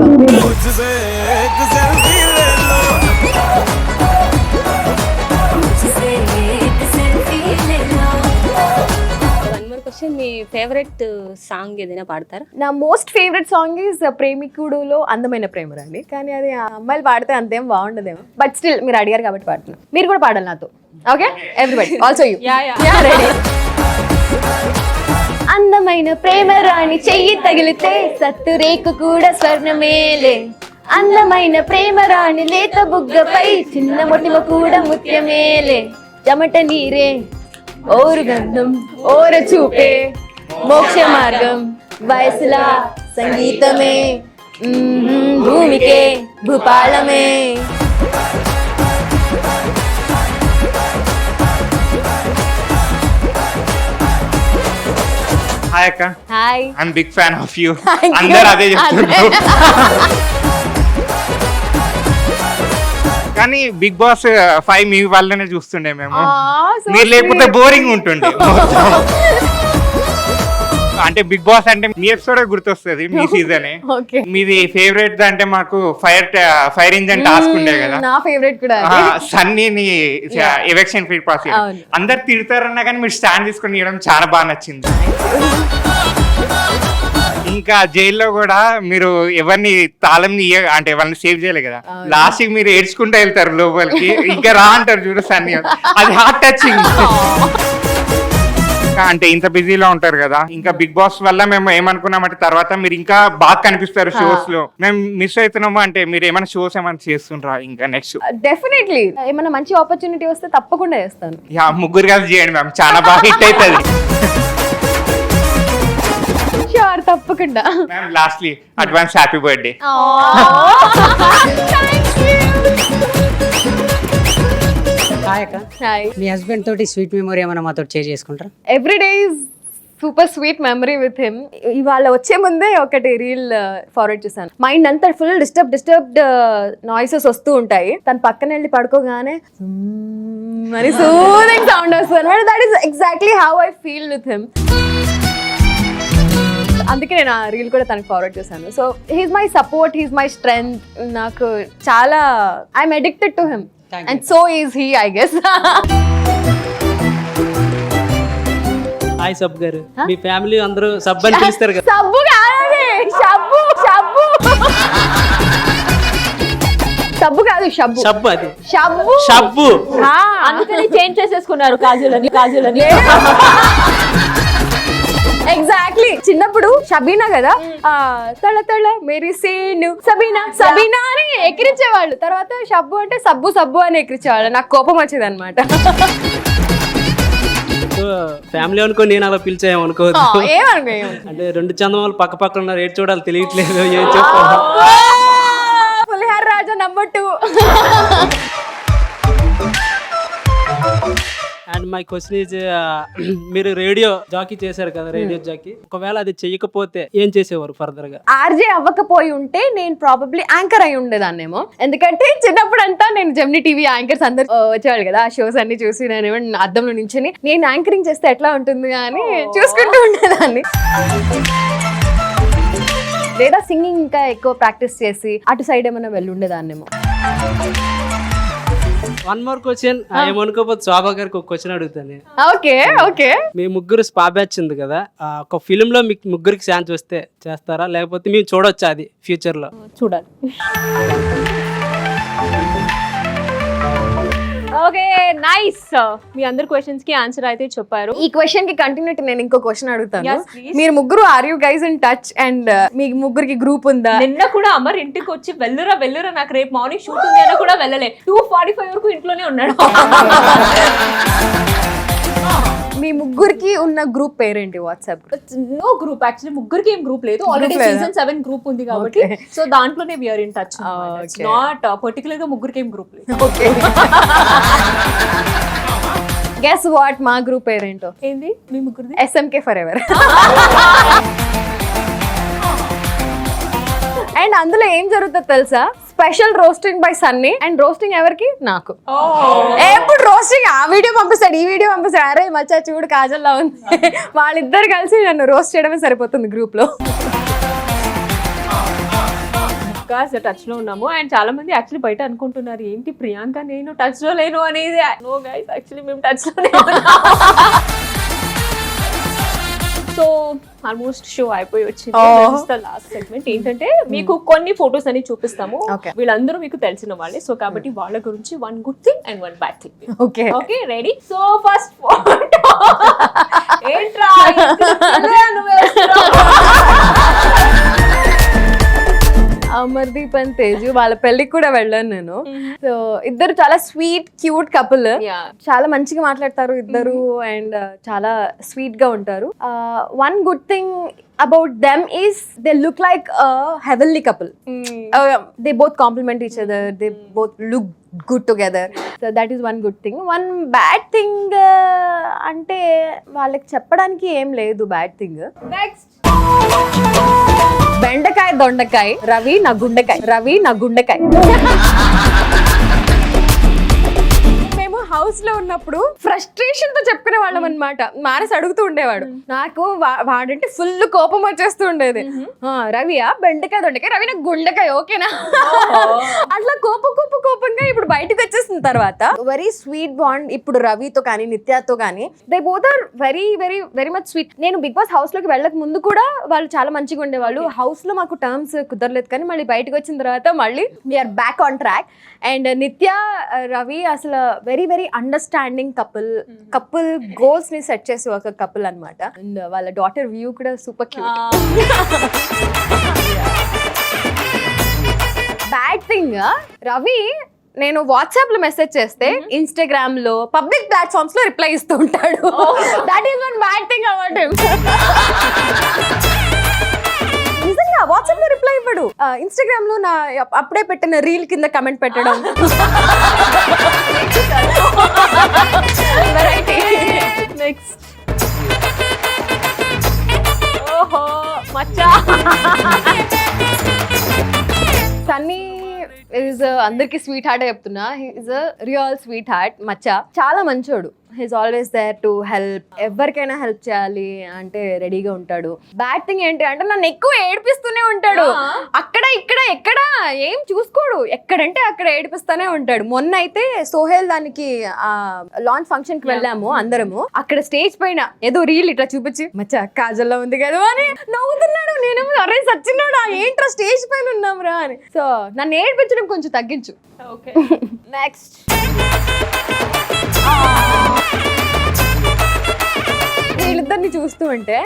One more question, me favourite song ఏదైనా పాడతారా? నా మోస్ట్ ఫేవరెట్ సాంగ్ ఈజ్ ప్రేమికుడులో అందమైన ప్రేమరండి, కానీ అది ఆ అమ్మాయిలు పాడితే అంతేం బాగుండదేమో. బట్ స్టిల్ మీరు అడిగారు కాబట్టి పాడుతున్నా. మీరు కూడా పాడాలి నాతో. Okay everybody, also you. Ready? అందమైన ప్రేమ రాణి చెయ్యి తగిలితే సత్తు రేకు కూడా స్వర్ణమేలే, అందమైన ప్రేమ రాణి లేత బుగ్గపై చిన్న మొటిమ కూడా ముత్యమేలే, చెమట నీరే ఓరు గంధం ఓర చూపే మోక్ష మార్గం వయసులా సంగీతమే, భూమికే భూపాలమే. హాయ్ అక్క, hi. I'm big fan of you. Thank you. అందరూ అదే చెప్తున్నారు. కానీ బిగ్ బాస్ 5 మీ వల్లనే చూస్తుండే మేము. మీరు లేకపోతే బోరింగ్ ఉంటుండే. అంటే బిగ్ బాస్ అంటే మీ ఎపిసోడ్ గుర్తొస్తుంది మీ సీజన్ ఓకే మీది ఫేవరెట్ అంటే మాకు ఫైర్ ఇంజన్ టాస్క్ ఉండే కదా నా ఫేవరెట్ కూడా సన్నీని ఎలక్షన్ ఫీడ్ పాస్ అవును. అందరు తిడతారన్నా కానీ మీరు స్టాండ్ తీసుకొని ఇవ్వడం చాలా బాగా నచ్చింది. ఇంకా జైల్లో కూడా మీరు ఎవరిని తాళం అంటే ఎవరిని సేవ్ చేయలేదు కదా, లాస్ట్ కి మీరు ఏడ్చుకుంటూ వెళ్తారు లోపలికి, ఇంకా రా అంటారు చూడు సన్నీ, అది హార్ట్ టచింగ్. అంటే ఇంత బిజీలో ఉంటారు కదా, ఇంకా బిగ్ బాస్ వల్ల మేము ఏమనుకున్నామంటే తర్వాత మీరు ఇంకా బాగా కనిపిస్తారు షోస్ లో, మేము మిస్ అవుతున్నాము. అంటే మీరు ఏమైనా షోస్ ఏమైనా చేస్తుంటారా ఇంకా నెక్స్ట్? డెఫినెట్లీ ఏమైనా మంచి ఆపర్చునిటీ వస్తే తప్పకుండా చేస్తాను. యా, ముగ్గురు కలిసి చేయండి మ్యామ్, చాలా బాగా హిట్ అవుతుంది. షూర్, తప్పకుండా. Ma'am lastly advance happy birthday. Hi అక్క, హాయ్. మీ హస్బెండ్ తోటి స్వీట్ మెమరీ ఏమైనా మాతో షేర్ చేసుకుంటారా? Every day is super sweet memory with him. ఇవాళ వచ్చే ముందే ఒకటి రీల్ ఫార్వర్డ్ చేశాను. మైండ్ అంతా ఫుల్ డిస్టర్బ్డ్ నాయిసెస్ వస్తూ ఉంటాయి, తన పక్కన వెళ్ళి పడుకోగానే మరి సూదింగ్ సౌండ్ వస్తుంది. That is exactly how I feel with him. అందుకే నేను ఆ రీల్ కూడా తనకి ఫార్వర్డ్ చేశాను. So he's my support, he's my strength. నాకు చాలా I'm addicted to him and so is he, I guess. Hi sub గారు, మీ ఫ్యామిలీ అందరూ సబ్ అని పిలుస్తారు కదా? సబ్బు కాదండి, షబ్బు షబ్బు సబ్బు కాదు, షబ్బు షబ్బు, అది షబ్బు షబ్బు. అందుకని చేంజ్ చేసేసుకున్నారు కాజులని. ఎగ్జాక్ట్లీ. చిన్నప్పుడు షబీనా కదా, తళ తళ మేరీ సేను సబీనా సబీనా అని ఎక్కిరించేవాళ్ళు. తర్వాత షబ్బు అంటే సబ్బు సబ్బు అని ఎక్కిరించేవాళ్ళు. నాకు కోపం వచ్చేది అనమాట. సో ఫ్యామిలీ అనుకో నేను అలా పిలిచామనుకోవద్దు. ఏమనుకో, అంటే రెండు చందమాలు పక్క పక్కన ఉన్నారు, ఏడు చూడాలి తెలియట్లేదు, ఏం చెప్పాలి. పులిహార రాజా number 2. And my question is, మీరు రేడియో జాకీ చేశారు కదా, రేడియో జాకీ, ఒకవేళ అది చెయ్యకపోతే ఏం చేసేవారు ఫర్దర్ గా? ఆర్జే అవ్వకపోయి ఉంటే నేను ప్రాబబ్లీ యాంకర్ అయి ఉండేదాన్నేమో. ఎందుకంటే చిన్నప్పుడు అంతా నేను జెమినీ టీవీ యాంకర్స్ అందరు వచ్చేవాళ్ళు కదా, ఆ షోస్ అన్ని చూసి నేను అద్దంలో నించుని నేను యాంకరింగ్ చేస్తే ఎట్లా ఉంటుంది అని చూసుకుంటూ ఉండేదాన్ని. లేదా సింగింగ్ ఇంకా ఎక్కువ ప్రాక్టీస్ చేసి అటు సైడ్ ఏమైనా వెళ్ళి ఉండేదాన్నేమో. వన్ మోర్ క్వశ్చన్, ఏమనుకోకపోతే శోభా గారికి ఒక క్వశ్చన్ అడుగుతాను. Okay okay. మీ ముగ్గురు స్పా బ్యాచ్ ఉంది కదా, ఒక ఫిల్మ్ లో మీకు ముగ్గురికి ఛాన్స్ వస్తే చేస్తారా, లేకపోతే మేము చూడొచ్చా అది ఫ్యూచర్ లో? చూడాలి. Okay, nice. మీ అందరి క్వశ్చన్స్ కి ఆన్సర్ అయితే చెప్పారు. ఈ క్వశ్చన్ కి కంటిన్యూటీ నేను ఇంకో క్వశ్చన్ అడుగుతాను. Yes, please. మీరు ముగ్గురు are you guys in touch and మీ ముగ్గురికి గ్రూప్ ఉందా? నిన్న కూడా అమర్ ఇంటికి వచ్చి వెళ్ళురా నాకు రేపు మార్నింగ్ షూట్ ఉంది అని కూడా వెళ్ళలే. 2:45 వరకు ఇంట్లోనే ఉన్నాడు. మీ ముగ్గురికి ఉన్న గ్రూప్ పేరేంటి వాట్సాప్? నో గ్రూప్, యాక్చువల్లీ ముగ్గురికి ఏం గ్రూప్ లేదు. ఆల్రెడీ సీజన్ 7 గ్రూప్ ఉంది కాబట్టి సో దాంట్లోనే we are in touch. Not particular గా ముగ్గురికి ఏం గ్రూప్ లేదు. ఓకే. గెస్ వాట్ మా గ్రూప్ పేరేంటో? ఏంది మీ ముగ్గురిది? SMK forever. అండ్ అందులో ఏం జరుగుతుందో తెలుసా? Special roasting by Sunny. And roasting ఎవరికి? నాకు. ఎప్పుడు రోస్టింగ్ ఆ వీడియో పంపిస్తాడు, ఈ వీడియో పంపిస్తాడు. అరే మచ్చా చూడు కాజల్లా ఉంది. వాళ్ళిద్దరు కలిసి నన్ను రోస్ట్ చేయడమే సరిపోతుంది గ్రూప్ లో. టచ్ లో ఉన్నాము. అండ్ చాలా మంది యాక్చువల్లీ బయట అనుకుంటున్నారు ఏంటి ప్రియాంక నేను టచ్ లో లేను అనేది. నో గైస్, యాక్చువల్లీ మేము టచ్ లోనే ఉన్నాము. సో ఆల్మోస్ట్ షో అయిపోయి వచ్చింది. లాస్ట్ సెగ్మెంట్ ఏంటంటే మీకు కొన్ని ఫొటోస్ అని చూపిస్తాము. వీళ్ళందరూ మీకు తెలిసిన వాళ్ళే, సో కాబట్టి వాళ్ళ గురించి one good thing and one bad thing. Okay okay, ready? So first photo ఏంట్రా అమర్దీప్ అండ్ తేజు వాళ్ళ పెళ్లికి కూడా వెళ్ళాను నేను. సో ఇద్దరు చాలా స్వీట్ క్యూట్ కపుల్. చాలా మంచిగా మాట్లాడతారు ఇద్దరు అండ్ చాలా స్వీట్ గా ఉంటారు. One good thing about them is they look like a heavenly couple. They both complement each other, they both look good together, so that is one good thing. One bad thing ante వాళ్ళకి చెప్పడానికి ఏం లేదు bad thing. Next, బెండకాయ దొండకాయ రవి నా గుండెకాయ. House లో ఉన్నప్పుడు ఫ్రస్ట్రేషన్ తో చెప్పుకునే వాళ్ళం అనమాట. మానస్ అడుగుతూ ఉండేవాడు, నాకు వాడంటే ఫుల్ కోపం వచ్చేస్తూ ఉండేది. రవియా బెండకాయ దొండకాయ, రవి నాకు గుండకాయ, ఓకేనా? అట్లా కోపంగా ఇప్పుడు బయటకు వచ్చేసిన తర్వాత వెరీ స్వీట్ బాండ్ ఇప్పుడు రవితో కానీ నిత్యాతో కానీ. They both are very very very much sweet. నేను బిగ్ బాస్ హౌస్ లోకి వెళ్ళక ముందు కూడా వాళ్ళు చాలా మంచిగా ఉండేవాళ్ళు. హౌస్ లో మాకు టర్మ్స్ కుదరలేదు, కానీ మళ్ళీ బయటకు వచ్చిన తర్వాత మళ్ళీ we're back on track. And Nithya Ravi అసలు very very understanding couple goals ని సెట్ చేసి ఒక కపుల్ అన్నమాట. అండ్ వాళ్ళ డాటర్ వ్యూ కూడా super cute. Bad thing, Ravi నేను వాట్సాప్ లో మెసేజ్ చేస్తే ఇన్స్టాగ్రామ్ లో పబ్లిక్ ప్లాట్ఫామ్స్ లో రిప్లై ఇస్తూ ఉంటాడు. That is one bad thing about him. నిజంగా వాట్సాప్ లో రిప్లై ఇవ్వడు. ఇన్స్టాగ్రామ్ లో నా అప్పుడే పెట్టిన రీల్ కింద కమెంట్ పెట్టడం. నెక్స్ట్ ఓహో మచ్చా. సన్నీ ఈజ్ అందరికి స్వీట్ హార్ట్ చెప్తున్నా. Is a real sweetheart. మచ్చా చాలా మంచోడు. He's always there to help. ఎవరికైనా హెల్ప్ చేయాలి అంటే రెడీగా ఉంటాడు. బ్యాడ్ థింగ్ ఏంటి అంటే నన్ను ఎక్కువ ఏడిపిస్తూనే ఉంటాడు. అక్కడ ఇక్కడ ఎక్కడ ఏం చూసుకోడు, ఎక్కడంటే అక్కడ ఏడిపిస్తూనే ఉంటాడు. మొన్న అయితే సోహెల్ దానికి లాంచ్ ఫంక్షన్ కి వెళ్ళాము అందరము. అక్కడ స్టేజ్ పైన ఏదో రీల్ ఇట్లా చూపించి మచ్చా కాజల్లో ఉంది కదా అని నవ్వుతున్నాడు. నేను అరే సచ్చినాడు, ఏంట్రా స్టేజ్ పైన ఉన్నాం రా అని. సో నన్ను ఏడిపించడం కొంచెం తగ్గించు. ఓకే నెక్స్ట్ వీళ్ళిద్దరిని చూస్తూ ఉంటే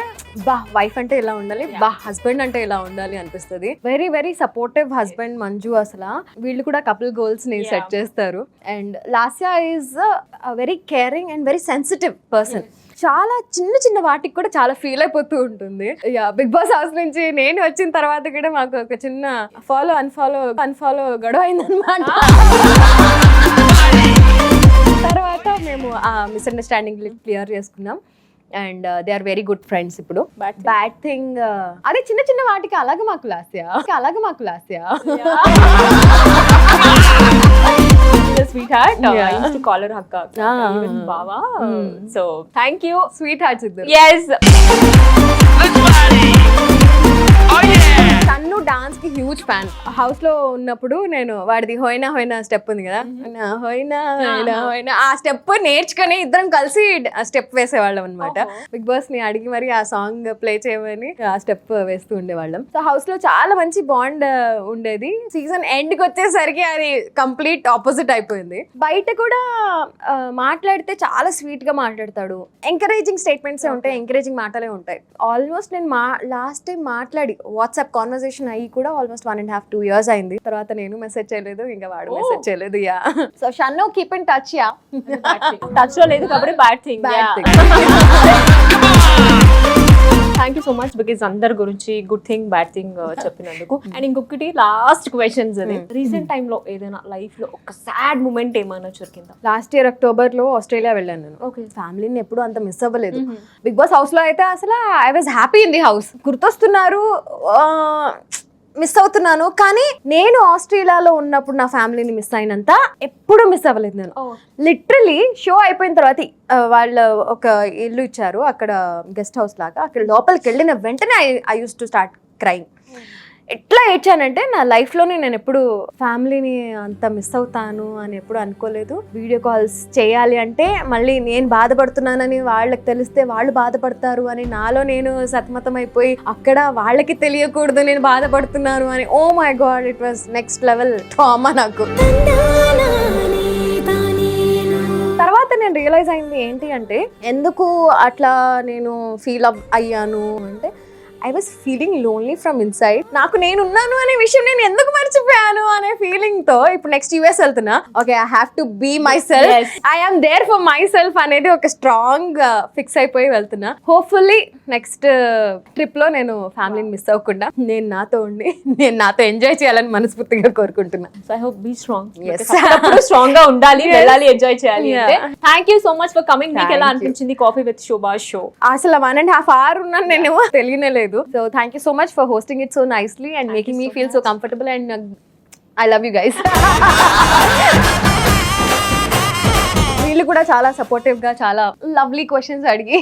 బా వైఫ్ అంటే ఇలా ఉండాలి, బా హస్బెండ్ అంటే ఇలా ఉండాలి అనిపిస్తుంది. Very very supportive husband Manju. అసలు వీళ్ళు కూడా కపుల్ గోల్స్ ని సెట్ చేస్తారు. And Lasya is very caring and very sensitive person. చాలా చిన్న వాటికి కూడా చాలా ఫీల్ అయిపోతూ ఉంటుంది. బిగ్ బాస్ హౌస్ నుంచి నేను వచ్చిన తర్వాత కూడా మాకు ఒక చిన్న అన్ఫాలో గొడవ అయిందనమాట. తర్వాత మేము ఆ మిస్అండర్స్టాండింగ్ క్లియర్ చేసుకున్నాం. And they are very good friends ఇప్పుడు. బ్యాడ్ థింగ్ అదే చిన్న వాటికి అలాగే మాకు Lasya sweetheart. I used to call her Hakka. Even Baba. So thank you, sweethearts ఇద్దరు. Yes. తన్ను డాన్స్ కి హ్యూజ్ ఫ్యాన్. హౌస్ లో ఉన్నప్పుడు నేను వాడిది హోయినా స్టెప్ ఉంది కదా, హోయినా ఆ స్టెప్ నేర్చుకుని ఇద్దరం కలిసి ఆ స్టెప్ వేసేవాళ్ళం అనమాట. బిగ్ బాస్ ని అడిగి మరి ఆ సాంగ్ ప్లే చేయమని ఆ స్టెప్ వేస్తూ ఉండేవాళ్ళం. సో హౌస్ లో చాలా మంచి బాండ్ ఉండేది. సీజన్ ఎండ్ కి వచ్చేసరికి అది కంప్లీట్ ఆపోజిట్ అయిపోయింది. బయట కూడా మాట్లాడితే చాలా స్వీట్ గా మాట్లాడతాడు. ఎంకరేజింగ్ స్టేట్మెంట్స్ ఉంటాయి, ఎంకరేజింగ్ మాటలే ఉంటాయి. ఆల్మోస్ట్ నేను లాస్ట్ టైం మాట్లాడి వాట్సాప్ కాన్వర్సేషన్ అయ్యి కూడా ఆల్మోస్ట్ 1.5-2 years అయింది. తర్వాత నేను మెసేజ్ చేయలేదు, ఇంకా వాడు మెసేజ్ చేయలేదు. Yeah so Shannu keep in touch. Yeah touch లో లేదు కాబట్టి bad thing. Thank you so much because అందరి గురించి గుడ్ థింగ్ బ్యాడ్ థింగ్ చెప్పినందుకు. అండ్ ఇంకొకటి లాస్ట్ క్వశ్చన్స్. అది రీసెంట్ టైమ్ లో ఏదైనా లైఫ్ లో ఒక సాడ్ మూమెంట్ ఏమైనా జరిగిందా? లాస్ట్ ఇయర్ అక్టోబర్ లో ఆస్ట్రేలియా వెళ్ళాను నేను. ఓకే. ఫ్యామిలీని ఎప్పుడు అంత మిస్ అవ్వలేదు. బిగ్ బాస్ హౌస్ లో అయితే అసలు I was happy in the house. గుర్తొస్తున్నారు, మిస్ అవుతున్నాను, కానీ నేను ఆస్ట్రేలియాలో ఉన్నప్పుడు నా ఫ్యామిలీని మిస్ అయినంత ఎప్పుడు మిస్ అవ్వలేదు నేను. లిటరలీ షో అయిపోయిన తర్వాత వాళ్ళు ఒక ఇల్లు ఇచ్చారు అక్కడ, గెస్ట్ హౌస్ లాగా. అక్కడ లోపలికి వెళ్ళిన వెంటనే I use to start crying. ఎట్లా ఏడ్చానంటే నా లైఫ్లోనే నేను ఎప్పుడు ఫ్యామిలీని అంత మిస్ అవుతాను అని ఎప్పుడు అనుకోలేదు. వీడియో కాల్స్ చేయాలి అంటే మళ్ళీ నేను బాధపడుతున్నానని వాళ్ళకి తెలిస్తే వాళ్ళు బాధపడతారు అని నాలో నేను సతమతం అయిపోయి అక్కడ వాళ్ళకి తెలియకూడదు నేను బాధపడుతున్నాను అని. Oh my God, it was next level trauma నాకు. తర్వాత నేను రియలైజ్ అయింది ఏంటి అంటే ఎందుకు అట్లా నేను ఫీల్ అయ్యాను అంటే I was feeling lonely from inside. నాకు నేనున్నాను అనే విషయం నేను ఎందుకు మర్చిపోయాను అనే ఫీలింగ్ తో ఇప్పుడు నెక్స్ట్ యూఎస్ వెళ్తున్నా. Okay, I have to be myself, I am there for myself అనేది ఒక స్ట్రాంగ్ ఫిక్స్ అయిపోయి వెళ్తున్నా. హోప్ఫుల్లీ నెక్స్ట్ ట్రిప్ లో నేను ఫ్యామిలీని మిస్ అవ్వకుండా నేను నాతో ఉండి నేను నాతో ఎంజాయ్ చేయాలని మనస్ఫూర్తిగా కోరుకుంటున్నా. So I hope be strong. Strong గా ఉండాలి, వెళ్ళాలి, ఎంజాయ్ చేయాలి. Thank you so much for coming. మీకు ఎలా అనిపించింది కాఫీ విత్ శోభా షో? అసలు 1.5 hour ఉన్నాను నేను, తెలియలేదు. So thank you so much for hosting it so nicely and making me feel so comfortable, and I love you guys. వీళ్ళు కూడా చాలా సపోర్టివ్ గా చాలా లవ్లీ క్వశ్చన్స్ అడిగి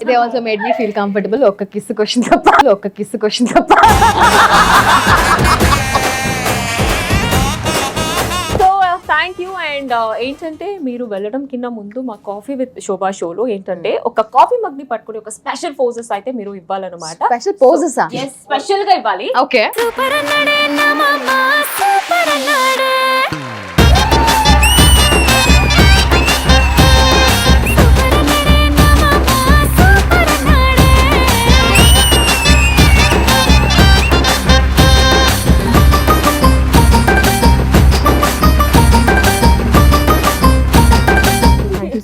they also made me feel comfortable. ఒక్క కిస్ క్వశ్చన్ తప్ప. Thank you. And ఏంటంటే మీరు వెళ్ళడం కింద ముందు మా కాఫీ విత్ శోభా షోలో ఏంటంటే ఒక కాఫీ మగ్ ని పట్టుకుని ఒక స్పెషల్ పోజెస్ అయితే మీరు ఇవ్వాలన్నమాట. స్పెషల్ పోజెస్ స్పెషల్ గా ఇవ్వాలి. Okay.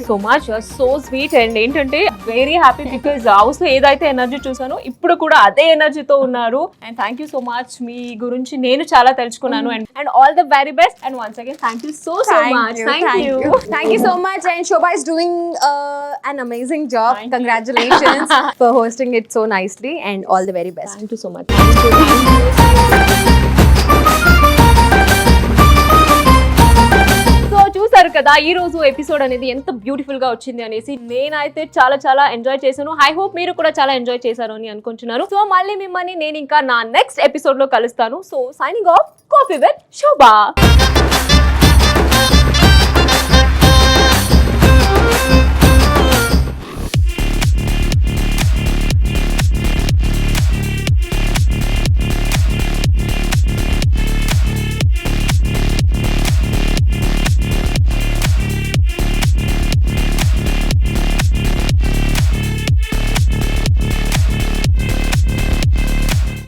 So much, so sweet. And ఏంటంటే వెరీ హ్యాపీ బికాస్ హౌస్ లో ఏదైతే ఎనర్జీ చూసానో ఇప్పుడు కూడా అదే ఎనర్జీతో ఉన్నారు. And thank you so much. మీ గురించి నేను చాలా తెలుసుకున్నాను. And all the very best. And once again thank you so much. Thank you so much. And Shobha is doing an amazing job. Congratulations for hosting it so nicely. And all the very best. Thank you so much. So చూసారు కదా ఈ రోజు episode అనేది ఎంత beautiful గా వచ్చింది అనేసి. నేనైతే చాలా చాలా ఎంజాయ్ చేశాను. ఐ హోప్ మీరు కూడా చాలా ఎంజాయ్ చేశారు అని అనుకుంటున్నాను. సో మళ్ళీ మిమ్మల్ని నేను ఇంకా నా నెక్స్ట్ ఎపిసోడ్ లో కలుస్తాను. So signing off, coffee with Shobha.